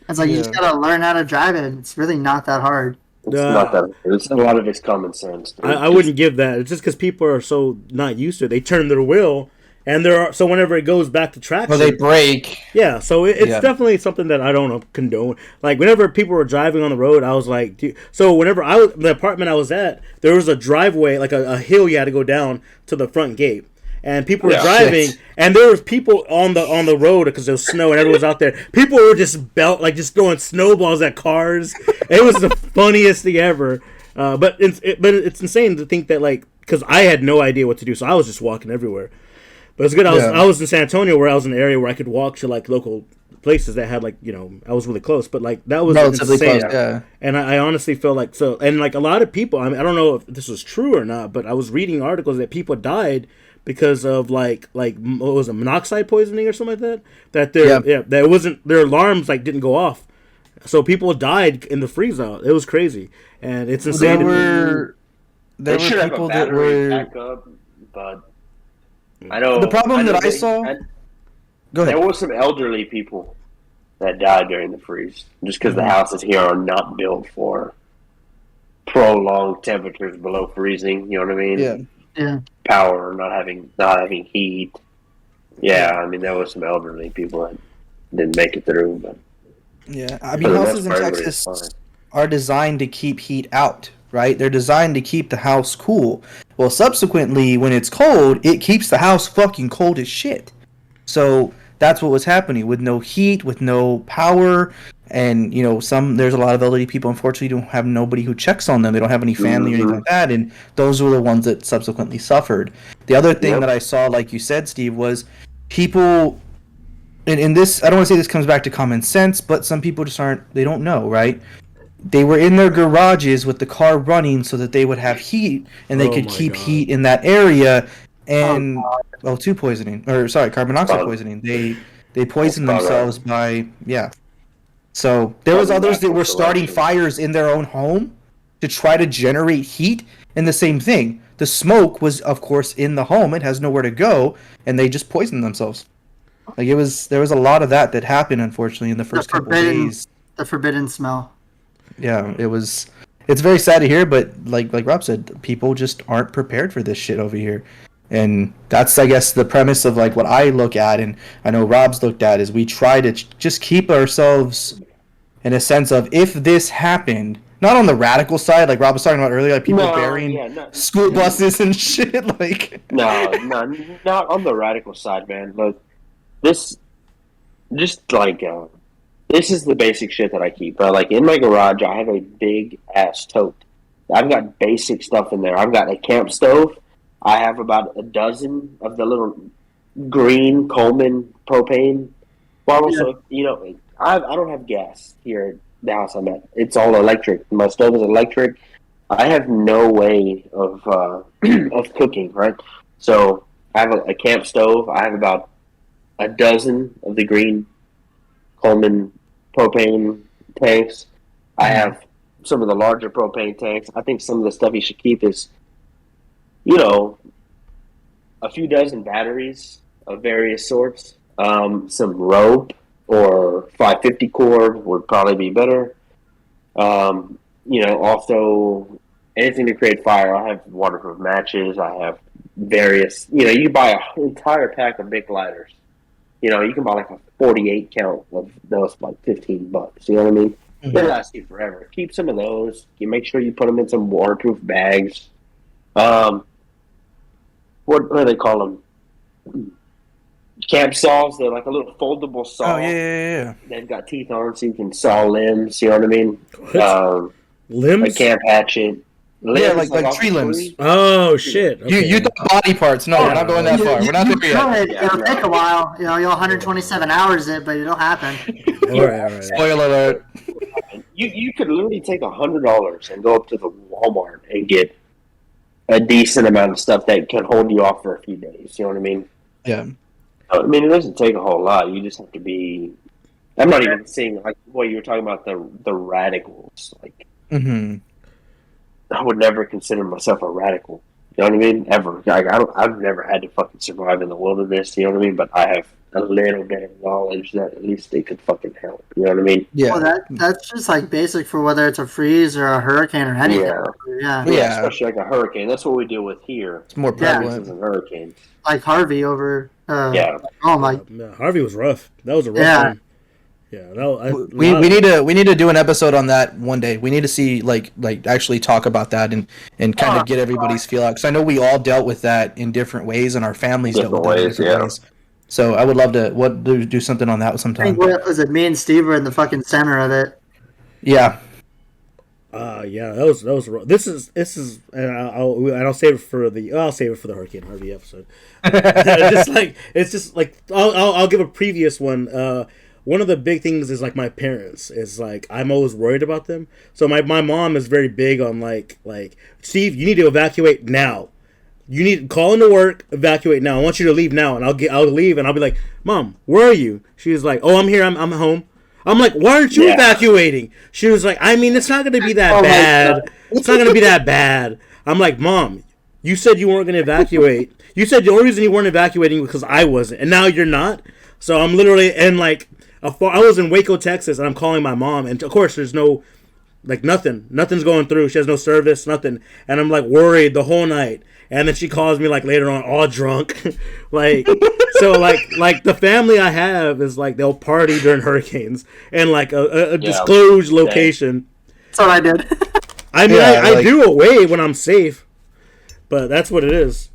Speaker 2: It's like you just
Speaker 1: Yeah.
Speaker 2: gotta learn how to drive it. It's really not that hard.
Speaker 4: It's not that. It's a lot of it's common sense. Dude.
Speaker 3: I wouldn't give that. It's just because people are so not used to it. They turn their wheel, and so whenever it goes back to traction,
Speaker 1: Or they break.
Speaker 3: yeah. So it's
Speaker 1: Yeah.
Speaker 3: definitely something that I don't condone. Like whenever people were driving on the road, I was like, so whenever the apartment I was at, there was a driveway, like a hill you had to go down to the front gate. And people were
Speaker 4: Yeah.
Speaker 3: driving,
Speaker 1: Shit.
Speaker 3: and there was people on the road because there was snow and everyone was out there. People were just just throwing snowballs at cars. It was the funniest thing ever. But it's insane to think that because I had no idea what to do, so I was just walking everywhere. But it's good. I was in San Antonio, where I was in an area where I could walk to local places that had I was really close. But that was
Speaker 1: Relatively
Speaker 3: insane.
Speaker 1: close, yeah.
Speaker 3: And I honestly feel like so. And a lot of people. I mean, I don't know if this was true or not, but I was reading articles that people died because of like what was it, monoxide poisoning or something like that. That
Speaker 1: Yeah.
Speaker 3: that it wasn't, their alarms like didn't go off, so people died in the freeze out. It was crazy, and it's insane.
Speaker 1: There were
Speaker 4: They
Speaker 1: there were
Speaker 4: should have a
Speaker 1: people that
Speaker 4: battery
Speaker 1: were
Speaker 4: backup, but I know
Speaker 1: the problem that I
Speaker 4: they,
Speaker 1: saw. Go
Speaker 4: there
Speaker 1: ahead.
Speaker 4: were some elderly people that died during the freeze just because the houses here are not built for prolonged temperatures below freezing. You know what I mean?
Speaker 1: Yeah.
Speaker 2: Yeah.
Speaker 4: Power, not having heat. Yeah, I mean there were some elderly people that didn't make it through, but
Speaker 1: Yeah, I
Speaker 4: for
Speaker 1: mean,
Speaker 4: the
Speaker 1: houses
Speaker 4: most
Speaker 1: in
Speaker 4: part, everybody's
Speaker 1: Texas
Speaker 4: fine.
Speaker 1: are designed to keep heat out, right? They're designed to keep the house cool. Well, subsequently, when it's cold, it keeps the house fucking cold as shit. So that's what was happening with no heat, with no power, and there's a lot of elderly people unfortunately don't have nobody who checks on them. They don't have any family or anything like that, and those were the ones that subsequently suffered. The other thing
Speaker 4: Yep.
Speaker 1: that I saw, like you said, Steve, was people. And in this, I don't want to say this comes back to common sense, but some people just they don't know, right? They were in their garages with the car running so that they would have heat and they
Speaker 3: Oh
Speaker 1: could
Speaker 3: my
Speaker 1: keep
Speaker 3: God.
Speaker 1: heat in that area.
Speaker 2: Oh,
Speaker 1: And O2 poisoning, or sorry, carbon monoxide poisoning. They poisoned
Speaker 4: That's probably-
Speaker 1: themselves by So there was
Speaker 4: Probably
Speaker 1: others that
Speaker 4: natural
Speaker 1: were starting
Speaker 4: selection.
Speaker 1: fires in their own home to try to generate heat, and the same thing. The smoke was, of course, in the home. It has nowhere to go, and they just poisoned themselves. Like there was a lot of that happened, unfortunately, in the first couple days.
Speaker 2: The forbidden smell.
Speaker 1: Yeah, it's very sad to hear, but like Rob said, people just aren't prepared for this shit over here. And that's, I guess, the premise of like what I look at, and I know Rob's looked at, is we try to just keep ourselves in a sense of, if this happened, not on the radical side, like Rob was talking about earlier, like people burying school buses and shit, like
Speaker 4: No, not on the radical side, man. Look, this, just like, this is the basic shit that I keep. Like, in my garage, I have a big ass tote. I've got basic stuff in there. I've got a camp stove. I have about a dozen of the little green Coleman propane bottles.
Speaker 2: Yeah.
Speaker 4: So, I don't have gas here at the house I'm at. It's all electric. My stove is electric. I have no way of of cooking, right? So I have a camp stove. I have about a dozen of the green Coleman propane tanks. I have some of the larger propane tanks. I think some of the stuff you should keep is, a few dozen batteries of various sorts, some rope or 550 cord would probably be better. Also anything to create fire. I have waterproof matches. I have various, you buy an entire pack of big lighters. You can buy like a 48 count of those for like $15. You know what I mean?
Speaker 1: Mhm.
Speaker 4: They last you forever. Keep some of those. You make sure you put them in some waterproof bags. What do they call them? Camp saws. They're like a little foldable saw.
Speaker 1: oh yeah.
Speaker 4: They've got teeth on them so you can saw limbs. You know what I mean?
Speaker 3: What? Limbs?
Speaker 4: A camp hatchet.
Speaker 1: Yeah,
Speaker 4: Limbs,
Speaker 1: like
Speaker 4: off
Speaker 1: tree
Speaker 4: the
Speaker 1: limbs.
Speaker 4: tree.
Speaker 3: Oh shit! Okay.
Speaker 1: You thought body parts? No, we're not going that far. We're not there yet.
Speaker 2: Could. It'll take a while. You'll 127 hours it, but it'll happen.
Speaker 3: All right.
Speaker 1: Spoiler alert.
Speaker 4: You could literally take $100 and go up to the Walmart and get a decent amount of stuff that can hold you off for a few days. You know what I mean?
Speaker 1: Yeah.
Speaker 4: I mean, it doesn't take a whole lot. You just have to be. I'm not even seeing like what you were talking about, the radicals. Like,
Speaker 1: Mm-hmm.
Speaker 4: I would never consider myself a radical. You know what I mean? Ever. Like, I've never had to fucking survive in the wilderness. You know what I mean? But I have a little bit of knowledge that at least they could fucking help. You know what I mean?
Speaker 1: Yeah.
Speaker 2: Well, that's just like basic for whether it's a freeze or a hurricane or anything.
Speaker 4: Yeah.
Speaker 2: Yeah.
Speaker 4: Especially like a hurricane. That's what we deal with here.
Speaker 1: It's more
Speaker 4: Hurricanes
Speaker 1: prevalent.
Speaker 4: and hurricanes.
Speaker 2: Like Harvey over.
Speaker 4: Yeah.
Speaker 2: Oh my.
Speaker 3: Yeah, Harvey was rough. That was a rough
Speaker 2: Yeah.
Speaker 3: one. Yeah, that,
Speaker 1: We need to do an episode on that one day. We need to see like actually talk about that and kind of get everybody's feel out, because I know we all dealt with that in different ways, and our families dealt with that in different ways. So I would love to do something on that
Speaker 2: I
Speaker 1: sometime.
Speaker 2: think what was it? Me and Steve were in the fucking center of it.
Speaker 1: Yeah.
Speaker 3: Yeah, that was rough. This is and I'll save it for the Hurricane Harvey episode. it's just like I'll give a previous one. One of the big things is like my parents is like I'm always worried about them. So my mom is very big on like Steve, you need to evacuate now. you need to call into work, evacuate now. I want you to leave now, and I'll leave, and I'll be like, Mom, where are you? She's like, oh, I'm here. I'm home. I'm like, why aren't you evacuating? She was like, I mean, it's not gonna be that bad. It's not gonna be that bad. I'm like, Mom, you said you weren't gonna evacuate. You said the only reason you weren't evacuating was because I wasn't, and now you're not. So I'm literally in like I was in Waco, Texas, and I'm calling my mom, and of course there's no nothing's going through. She has no service, nothing, and I'm like worried the whole night. And then she calls me like later on, all drunk, like so like the family I have is like they'll party during hurricanes and like a disclosed location.
Speaker 2: That's what I did.
Speaker 3: I mean, I do away when I'm safe, but that's what it is.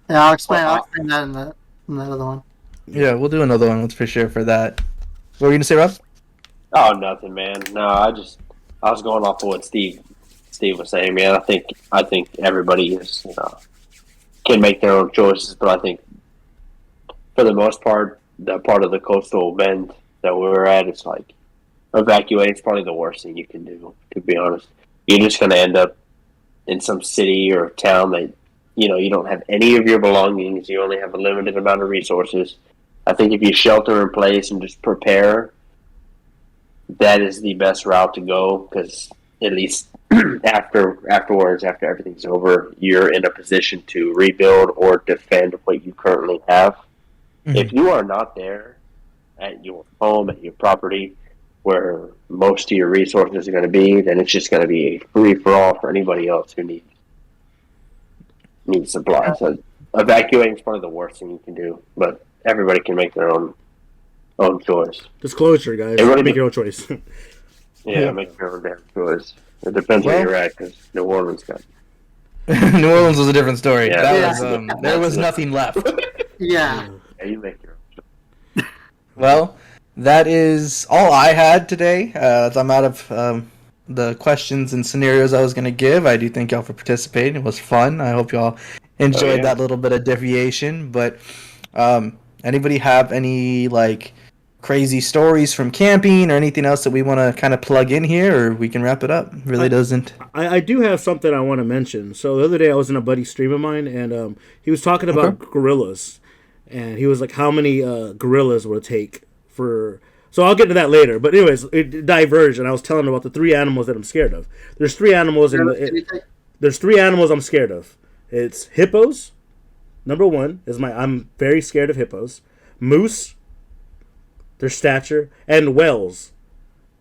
Speaker 2: Yeah, I'll explain that in the other one.
Speaker 1: Yeah, we'll do another one. That's for sure for that. What were you gonna say, Rob?
Speaker 4: Oh, nothing, man. No, I was going off of what Steve was saying, man. I think everybody is, can make their own choices, but I think for the most part, that part of the coastal bend that we're at, it's like evacuating is probably the worst thing you can do, to be honest. You're just going to end up in some city or town that, you don't have any of your belongings. You only have a limited amount of resources. I think if you shelter in place and just prepare, that is the best route to go, because at least afterwards, after everything's over, you're in a position to rebuild or defend what you currently have. Mm-hmm. If you are not there at your home, at your property, where most of your resources are going to be, then it's just going to be a free-for-all for anybody else who needs supplies. So evacuating is probably the worst thing you can do, but everybody can make their own choice.
Speaker 3: Disclosure, guys. Everybody make your own choice.
Speaker 4: Yeah, make your own damn choice. It depends where you're at, because New Orleans got.
Speaker 1: New Orleans was a different story.
Speaker 4: Yeah,
Speaker 1: there was nothing left.
Speaker 2: Yeah.
Speaker 4: Yeah, you make your own choice.
Speaker 1: Well, that is all I had today. I'm out of the questions and scenarios I was going to give. I do thank y'all for participating. It was fun. I hope y'all enjoyed that little bit of deviation. But anybody have any crazy stories from camping or anything else that we want to kind of plug in here, or we can wrap it up? Really doesn't.
Speaker 3: I do have something I want to mention. So the other day I was in a buddy's stream of mine, and he was talking about gorillas, and he was like, how many gorillas will it take for... So I'll get to that later. But anyways, it diverged, and I was telling him about the 3 animals that I'm scared of. There's 3 animals there's 3 animals I'm scared of. It's hippos. Number 1 is I'm very scared of hippos. Moose, their stature, and whales.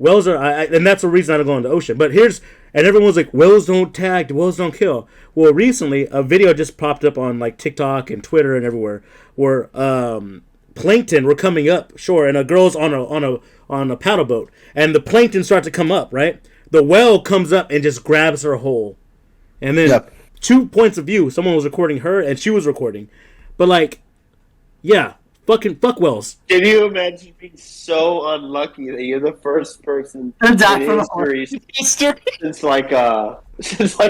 Speaker 3: Whales are, and that's the reason I don't go in the ocean. But and everyone's like, whales don't tag, whales don't kill. Well, recently a video just popped up on TikTok and Twitter and everywhere where plankton were coming up shore, and a girl's on a paddle boat, and the plankton starts to come up. Right, the whale comes up and just grabs her whole, and then 2 points of view. Someone was recording her, and she was recording, but fuck whales.
Speaker 4: Can you imagine being so unlucky that you're the first person in history since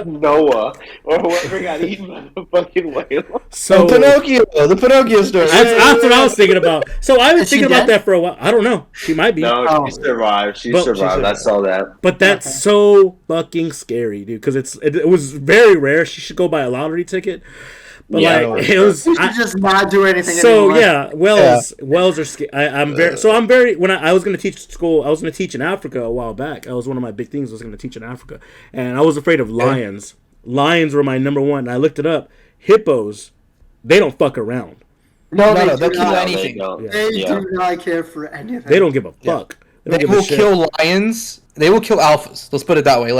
Speaker 4: Noah or whoever got eaten by the fucking whale?
Speaker 1: So the Pinocchio story.
Speaker 3: That's what I was thinking about. So I've been thinking about that for a while. I don't know. She might be.
Speaker 4: No, she survived. She survived. I saw that.
Speaker 3: But that's so fucking scary, dude. Because it was very rare. She should go buy a lottery ticket. But it was.
Speaker 2: You should just not do anything.
Speaker 3: So anymore. Whales are scary. I'm very. When I was going to teach school, I was going to teach in Africa a while back. That was one of my big things. I was going to teach in Africa, and I was afraid of lions. Lions were my number 1. And I looked it up. Hippos, they don't fuck around.
Speaker 2: No,
Speaker 1: they'll kill anything.
Speaker 2: They do not care for anything.
Speaker 3: They don't give a fuck.
Speaker 1: They will kill lions. They will kill alphas. Let's put it that way.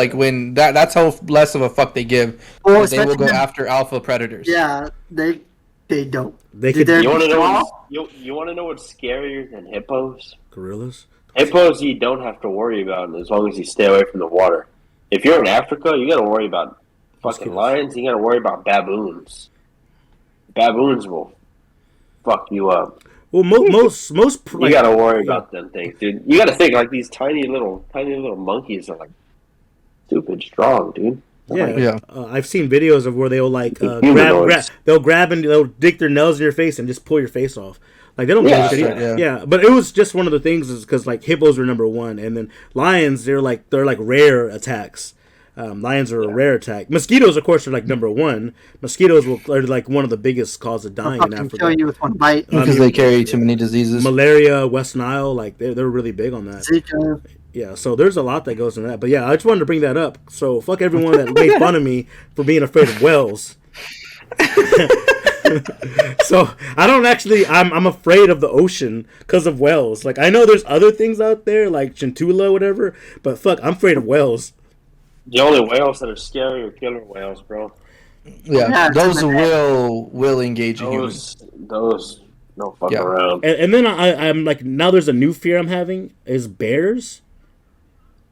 Speaker 1: That's how less of a fuck they give. They will go after alpha predators.
Speaker 2: Yeah, they don't.
Speaker 4: You want to know what's scarier than hippos?
Speaker 3: Gorillas.
Speaker 4: Hippos you don't have to worry about as long as you stay away from the water. If you're in Africa, you got to worry about fucking lions. You got to worry about baboons. Baboons will fuck you up.
Speaker 3: Well, most
Speaker 4: you gotta worry about them things, dude. You gotta think these tiny little monkeys are stupid strong, dude.
Speaker 3: I've seen videos of where they'll they'll grab and they'll dig their nails in your face and just pull your face off. They don't give a shit either. Yeah, but it was just one of the things is because hippos were number 1, and then lions they're rare attacks. Lions are a rare attack. Mosquitoes, of course, are like number one. Mosquitoes are like one of the biggest cause of dying in
Speaker 2: Fucking
Speaker 3: Africa.
Speaker 2: kill you with one bite.
Speaker 1: Because they carry too many diseases.
Speaker 3: Malaria, West Nile, like they're really big on that.
Speaker 2: Zika.
Speaker 3: Yeah, so there's a lot that goes into that. But yeah, I just wanted to bring that up. So fuck everyone that made fun of me for being afraid of whales. So I don't actually. I'm afraid of the ocean because of whales. Like I know there's other things out there like Chintula, whatever. But fuck, I'm afraid of whales.
Speaker 4: The only whales that are scary are killer whales, bro.
Speaker 1: Yeah, those will engage a human.
Speaker 4: Those don't fuck around.
Speaker 3: And then I'm like, now there's a new fear I'm having is bears.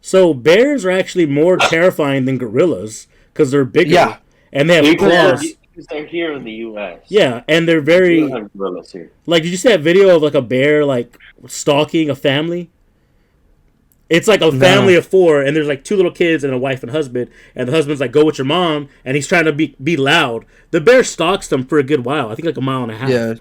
Speaker 3: So bears are actually more terrifying than gorillas because they're bigger.
Speaker 1: Yeah.
Speaker 3: And they have claws.
Speaker 4: Because they're here in the U.S.
Speaker 3: Yeah, and they're very...
Speaker 4: We don't have gorillas here.
Speaker 3: Like, did you see that video of, like, a bear, like, stalking a family? It's, like, a family of four, and there's, like, two little kids and a wife and husband, and the husband's like, go with your mom, and he's trying to be loud. The bear stalks them for a good while. I think, like, a mile and a half.
Speaker 1: Yeah.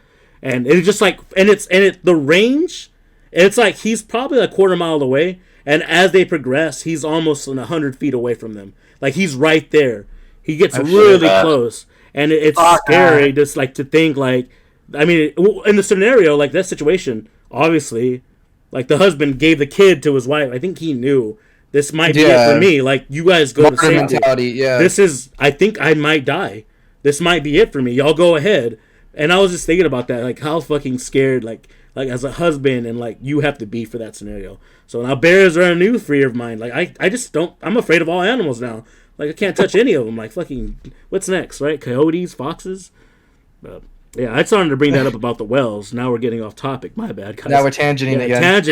Speaker 3: And it's just, like... And the range... It's, like, he's probably a quarter mile away, and as they progress, he's almost 100 feet away from them. Like, he's right there. He gets really close. And it's scary just like to think like, I mean, in the scenario like that situation, obviously, like the husband gave the kid to his wife. I think he knew this might be it for me. Like you guys go to safety.
Speaker 1: Yeah.
Speaker 3: This is. I think I might die. This might be it for me. Y'all go ahead. And I was just thinking about that, like how fucking scared, like as a husband, and like you have to be for that scenario. So now bears are a new fear of mine. Like I just don't. I'm afraid of all animals now. Like, I can't touch any of them. Like, fucking, what's next, right? Coyotes, foxes? Yeah, I just wanted to bring that up about the whales. Now we're getting off topic. My bad, guys.
Speaker 1: Now we're tangenting again.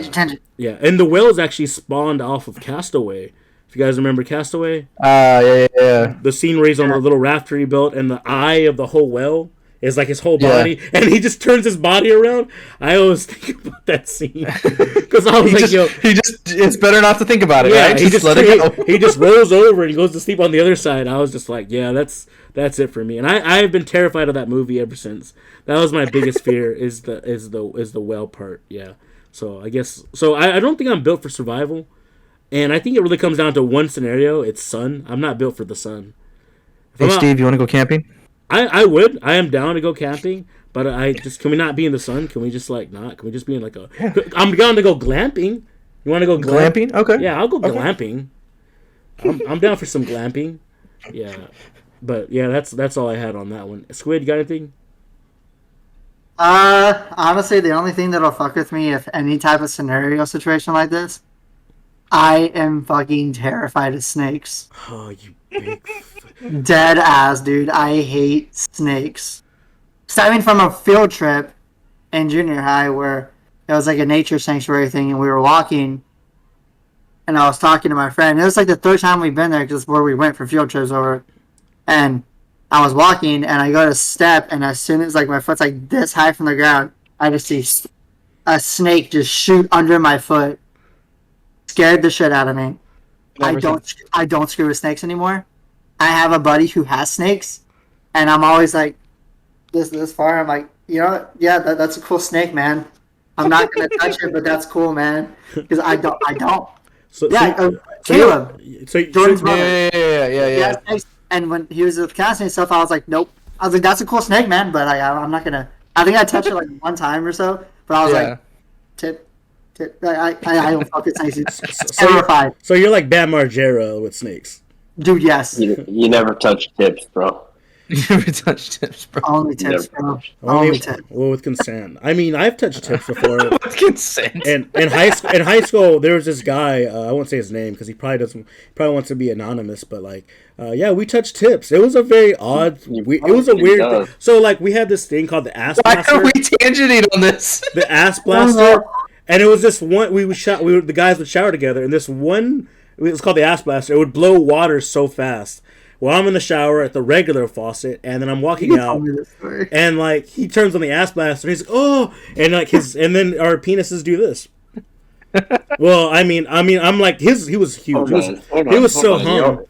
Speaker 3: Tangent. Yeah, and the whales actually spawned off of Castaway. If you guys remember Castaway?
Speaker 1: Yeah.
Speaker 3: The scene where he's on the little rafter he built, and the eye of the whole whale is like his whole body, and he just turns his body around. I always think about that scene because I was
Speaker 1: it's better not to think about it.
Speaker 3: Yeah,
Speaker 1: right?
Speaker 3: he just rolls over and he goes to sleep on the other side. I was just like, yeah, that's it for me. And I have been terrified of that movie ever since. That was my biggest fear is the whale part. Yeah. So I guess I don't think I'm built for survival, and I think it really comes down to one scenario. It's sun. I'm not built for the sun.
Speaker 1: Hey Steve, you want to go camping?
Speaker 3: I would. I am down to go camping, but can we not be in the sun? Can we just like not? Can we just be in like a? Yeah. I'm down to go glamping. You want to go
Speaker 1: glamping? Okay.
Speaker 3: Yeah, I'll go glamping. I'm down for some glamping. Yeah, but yeah, that's all I had on that one. Squid, you got anything?
Speaker 2: Honestly, the only thing that'll fuck with me if any type of scenario situation like this, I am fucking terrified of snakes.
Speaker 3: Oh, you big.
Speaker 2: Dead ass, dude. I hate snakes. Stemming from a field trip in junior high where it was like a nature sanctuary thing, and we were walking, and I was talking to my friend. It was like the third time we've been there because where we went for field trips over, and I was walking, and I go to step, and as soon as like my foot's like this high from the ground, I just see a snake just shoot under my foot. Scared the shit out of me. I don't screw with snakes anymore. I have a buddy who has snakes, and I'm always like, this far. I'm like, yeah, that's a cool snake, man. I'm not gonna touch it, but that's cool, man. Because I don't. Caleb. Jordan's brother. Yeah. And when he was casting and stuff, I was like, nope. I was like, that's a cool snake, man. But I'm not gonna. I think I touched it like one time or so, but I was like, tip. I don't fuck with snakes. It's terrified.
Speaker 3: So you're like Bam Margera with snakes.
Speaker 2: Dude, yes.
Speaker 4: You never touch tips, bro.
Speaker 1: You never touch tips, bro.
Speaker 2: Only tips, bro. Only tips.
Speaker 3: Well, with consent. I mean, I've touched tips before.
Speaker 1: With consent.
Speaker 3: And in high school, there was this guy. I won't say his name because he probably wants to be anonymous. But like, yeah, we touched tips. It was a very odd. It was a weird thing. So like, we had this thing called the ass blaster.
Speaker 1: Why are we tangenting on this?
Speaker 3: The ass blaster. And it was this one. The guys would shower together, and this one. It was called the ass blaster. It would blow water so fast. Well, I'm in the shower at the regular faucet, and then I'm walking out, and like he turns on the ass blaster, and he's like, "Oh!" and like and then our penises do this. Well, I mean, I'm like he was huge. He was so hung.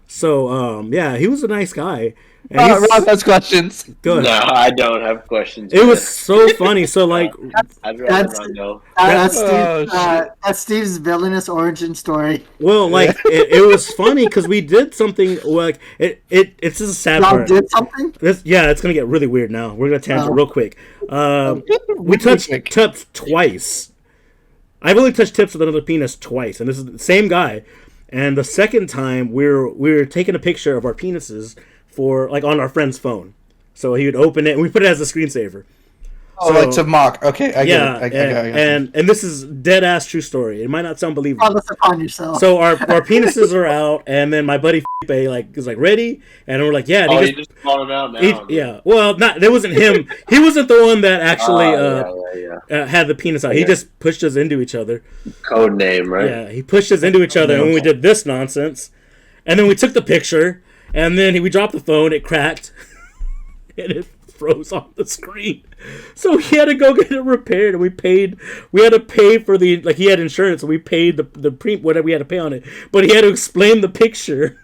Speaker 3: So yeah, he was a nice guy. And he's,
Speaker 1: Rob has questions.
Speaker 3: go
Speaker 4: No,
Speaker 3: ahead.
Speaker 4: I don't have questions.
Speaker 3: It was so funny. So like,
Speaker 4: I'd rather
Speaker 2: That's-
Speaker 4: not know.
Speaker 2: That's
Speaker 1: Oh,
Speaker 2: That's Steve's villainous origin story.
Speaker 3: well, like it was funny because we did something like it's just a sad
Speaker 2: Y'all
Speaker 3: part.
Speaker 2: did something?
Speaker 3: Yeah, it's gonna get really weird now. We're gonna tangent
Speaker 2: Oh.
Speaker 3: real quick. We touched tips twice. I've only touched tips with another penis twice, and this is the same guy. And the second time, we were taking a picture of our penises for like on our friend's phone. So he would open it, and we put it as a screensaver.
Speaker 1: Oh, like to mock. Okay, I get it. I get it.
Speaker 3: And this is dead ass true story. It might not sound believable.
Speaker 2: Promise upon yourself.
Speaker 3: So our penises are out, and then my buddy Felipe like is like ready, and we're like, yeah. And
Speaker 4: Oh,
Speaker 3: he
Speaker 4: you just calling out now.
Speaker 3: yeah. Well, not that wasn't him. He wasn't the one that actually
Speaker 4: yeah.
Speaker 3: had the penis out. He
Speaker 4: Okay.
Speaker 3: just pushed us into each other.
Speaker 4: Code name, right?
Speaker 3: Yeah, he pushed us into each other, and we did this nonsense, and then we took the picture, and then we dropped the phone. It cracked, and it froze on the screen. So he had to go get it repaired, and we paid. We had to pay for the like he had insurance, so we paid the whatever we had to pay on it. But he had to explain the picture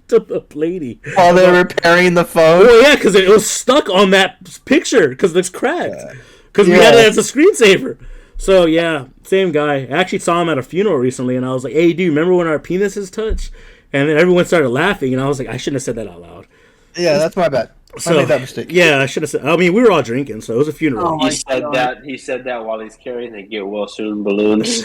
Speaker 3: to the lady
Speaker 1: While they're repairing the phone.
Speaker 3: Oh yeah, because it was stuck on that picture because it's cracked. Because we had it as a screensaver. So yeah, same guy. I actually saw him at a funeral recently, and I was like, "Hey, dude, remember when our penises touched?" And then everyone started laughing, and I was like, "I shouldn't have said that out loud."
Speaker 1: Yeah, that's my bad. I made that mistake.
Speaker 3: Yeah, I should have said. I mean, we were all drinking, so it was a funeral.
Speaker 2: Oh, my
Speaker 4: He said
Speaker 2: God.
Speaker 4: that. He said that while he's carrying the get well soon balloons.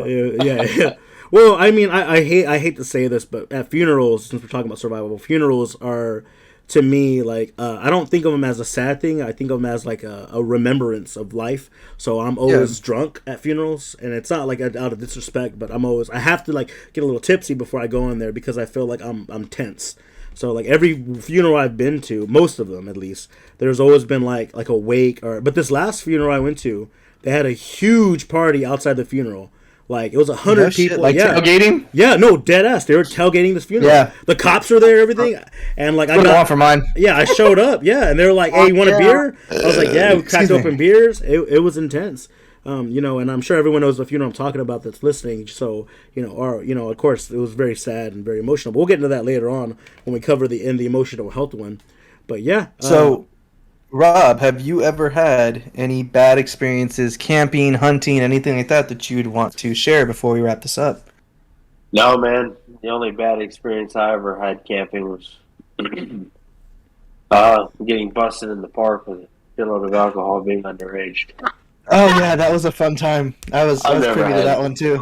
Speaker 3: yeah. Well, I mean, I hate to say this, but at funerals, since we're talking about survival, funerals are to me like I don't think of them as a sad thing. I think of them as like a remembrance of life. So I'm always drunk at funerals, and it's not like out of disrespect, but I have to like get a little tipsy before I go in there because I feel like I'm tense. So like every funeral I've been to, most of them at least, there's always been like a wake but this last funeral I went to, they had a huge party outside the funeral. Like it was 100 people.
Speaker 1: Like tailgating?
Speaker 3: Yeah, no, dead ass. They were tailgating this funeral.
Speaker 1: Yeah.
Speaker 3: The cops were there, everything, and like
Speaker 1: I got for mine.
Speaker 3: I showed up. Yeah, and they were like, "Hey, you want a beer?" I was like, "Yeah." We cracked
Speaker 1: Excuse me.
Speaker 3: open beers. It was intense. And I'm sure everyone knows the funeral I'm talking about that's listening. So, of course, it was very sad and very emotional. But we'll get into that later on when we cover the emotional health one. But yeah.
Speaker 1: So, Rob, have you ever had any bad experiences camping, hunting, anything like that you'd want to share before we wrap this up?
Speaker 4: No, man. The only bad experience I ever had camping was getting busted in the park with a shitload of alcohol, being underage.
Speaker 1: Oh yeah, that was a fun time. I was privy to that one too.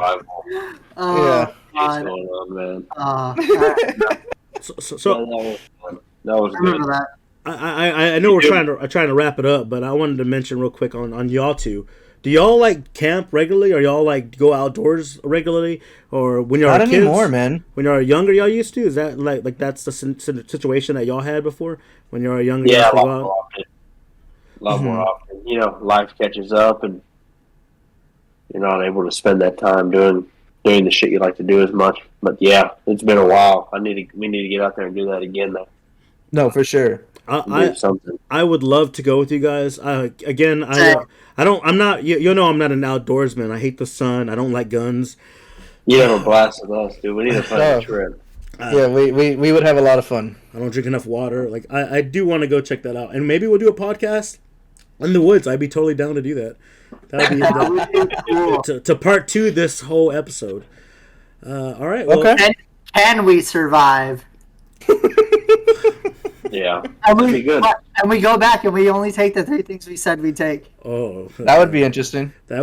Speaker 2: Oh,
Speaker 4: What's
Speaker 2: God.
Speaker 4: going on, man?
Speaker 3: So
Speaker 4: That was fun. That was
Speaker 2: I
Speaker 4: good.
Speaker 2: remember that.
Speaker 3: I know we're trying to wrap it up, but I wanted to mention real quick on y'all two. Do y'all like camp regularly, or y'all like go outdoors regularly, or when you're
Speaker 1: Not
Speaker 3: kids?
Speaker 1: anymore, man.
Speaker 3: When you're younger, y'all used to. Is that like that's the situation that y'all had before when you're younger?
Speaker 4: Yeah,
Speaker 3: you
Speaker 4: a
Speaker 3: used to
Speaker 4: lot
Speaker 3: go out?
Speaker 4: more often. A lot more often. Life catches up, and you're not able to spend that time doing the shit you like to do as much. But yeah, it's been a while. We need to get out there and do that again, though.
Speaker 1: No, for sure.
Speaker 4: Do something.
Speaker 3: I would love to go with you guys. I'm not I'm not an outdoorsman. I hate the sun. I don't like guns.
Speaker 4: You have a blast with us, dude. We need to plan a trip.
Speaker 1: Yeah, we would have a lot of fun.
Speaker 3: I don't drink enough water. Like I do want to go check that out, and maybe we'll do a podcast in the woods. I'd be totally down to do that. That would be
Speaker 2: Cool.
Speaker 3: to part 2 this whole episode. All right. Well,
Speaker 1: Okay.
Speaker 2: Can we survive?
Speaker 4: Yeah,
Speaker 2: And
Speaker 4: that'd be good.
Speaker 2: we go back and we only take the 3 things we said we take.
Speaker 3: Oh,
Speaker 1: That would be interesting.
Speaker 3: That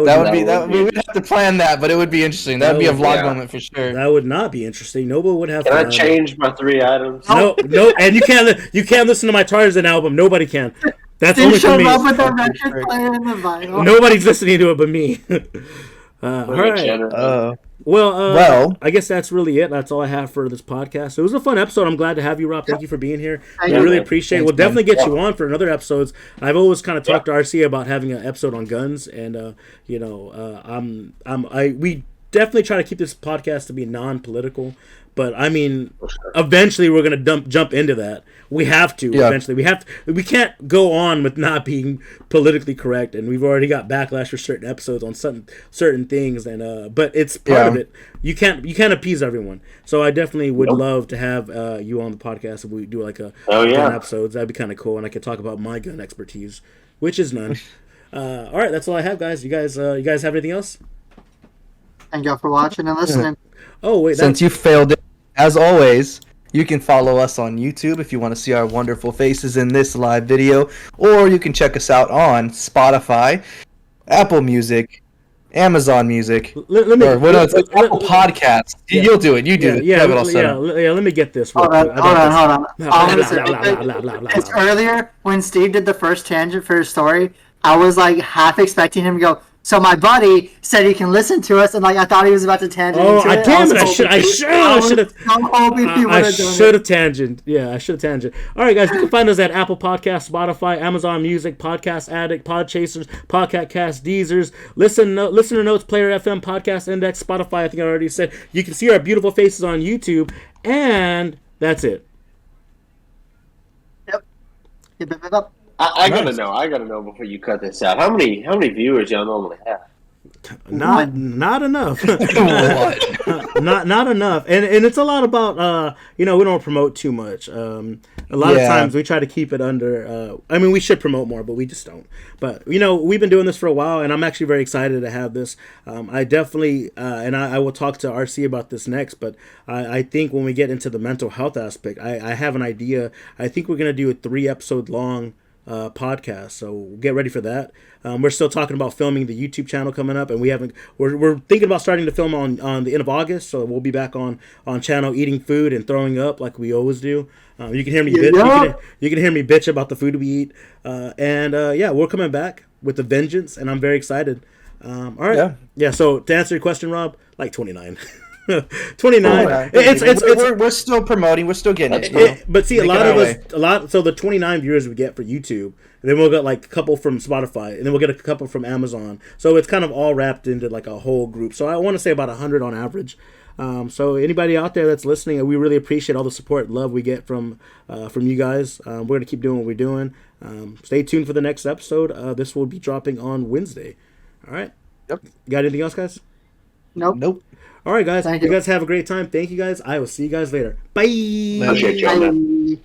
Speaker 1: We would have to plan that, but it would be interesting. That would be a vlog
Speaker 4: Yeah.
Speaker 1: moment for sure.
Speaker 3: That would not be interesting. Nobody would have.
Speaker 4: Can I
Speaker 3: fun.
Speaker 4: change my 3 items?
Speaker 3: No, and you can't listen to my Tarzan album. Nobody can. That's
Speaker 2: Steve
Speaker 3: only for
Speaker 2: showed
Speaker 3: me.
Speaker 2: up with the record player and the vinyl.
Speaker 3: Nobody's listening to it but me. All right. Well, I guess that's really it. That's all I have for this podcast. It was a fun episode. I'm glad to have you, Rob. Thank you for being here.
Speaker 2: Thank
Speaker 3: I
Speaker 2: you.
Speaker 3: really appreciate it.
Speaker 1: Thanks,
Speaker 3: We'll definitely
Speaker 1: man.
Speaker 3: get you on for another episodes. I've always kind of talked to RC about having an episode on guns, and we definitely try to keep this podcast to be non-political. But I mean, eventually we're gonna jump into that. we have to eventually. We can't go on with not being politically correct, and we've already got backlash for certain episodes on certain things, and but it's part of it. You can't appease everyone. So I definitely would love to have you on the podcast if we do like a 10 episodes. That'd be kind of cool, and I could talk about my gun expertise, which is none. All right, that's all I have, guys. You guys have anything else?
Speaker 2: Thank y'all for watching and listening.
Speaker 3: Oh wait,
Speaker 1: Since you failed it, as always, you can follow us on YouTube if you want to see our wonderful faces in this live video, or you can check us out on Spotify, Apple Music, Amazon Music, Apple Podcasts. You'll do it. You do it.
Speaker 3: Yeah. Let me get this.
Speaker 2: Hold on. It's earlier when Steve did the first tangent for his story. I was like half expecting him to go. So my buddy said he can listen to us, and like I thought he was about to tangent into it.
Speaker 3: Damn it! I should have. I should have tangent. Yeah, I should have tangent. All right, guys, you can find us at Apple Podcasts, Spotify, Amazon Music, Podcast Addict, Podchasers, Podcast Cast, Deezers, Listener Notes, Player FM, Podcast Index, Spotify. I think I already said. You can see our beautiful faces on YouTube, and that's it.
Speaker 2: Yep.
Speaker 4: I gotta know before you cut this out. How many viewers y'all normally have?
Speaker 3: Not enough. not enough. And it's a lot about we don't promote too much. A lot of times we try to keep it under we should promote more, but we just don't. But we've been doing this for a while, and I'm actually very excited to have this. I definitely and I will talk to RC about this next, but I think when we get into the mental health aspect, I have an idea. I think we're gonna do a 3-episode long podcast, so get ready for that. We're still talking about filming the YouTube channel coming up, and we're thinking about starting to film on the end of August, so we'll be back on channel eating food and throwing up like we always do. You can hear me you can hear me bitch about the food we eat, and we're coming back with a vengeance, and I'm very excited. All right, so to answer your question, Rob, like 29. 29.
Speaker 1: We're still promoting. We're still getting it.
Speaker 3: But see, a lot. So the 29 viewers we get for YouTube, and then we'll get like a couple from Spotify, and then we'll get a couple from Amazon. So it's kind of all wrapped into like a whole group. So I want to say about 100 on average. So anybody out there that's listening, we really appreciate all the support and love we get from you guys. We're gonna keep doing what we're doing. Stay tuned for the next episode. This will be dropping on Wednesday. All right.
Speaker 1: Yep.
Speaker 3: Got anything else, guys?
Speaker 2: Nope.
Speaker 3: All right, guys. You guys have a great time. Thank you, guys. I will see you guys later. Bye.
Speaker 4: Appreciate you, man.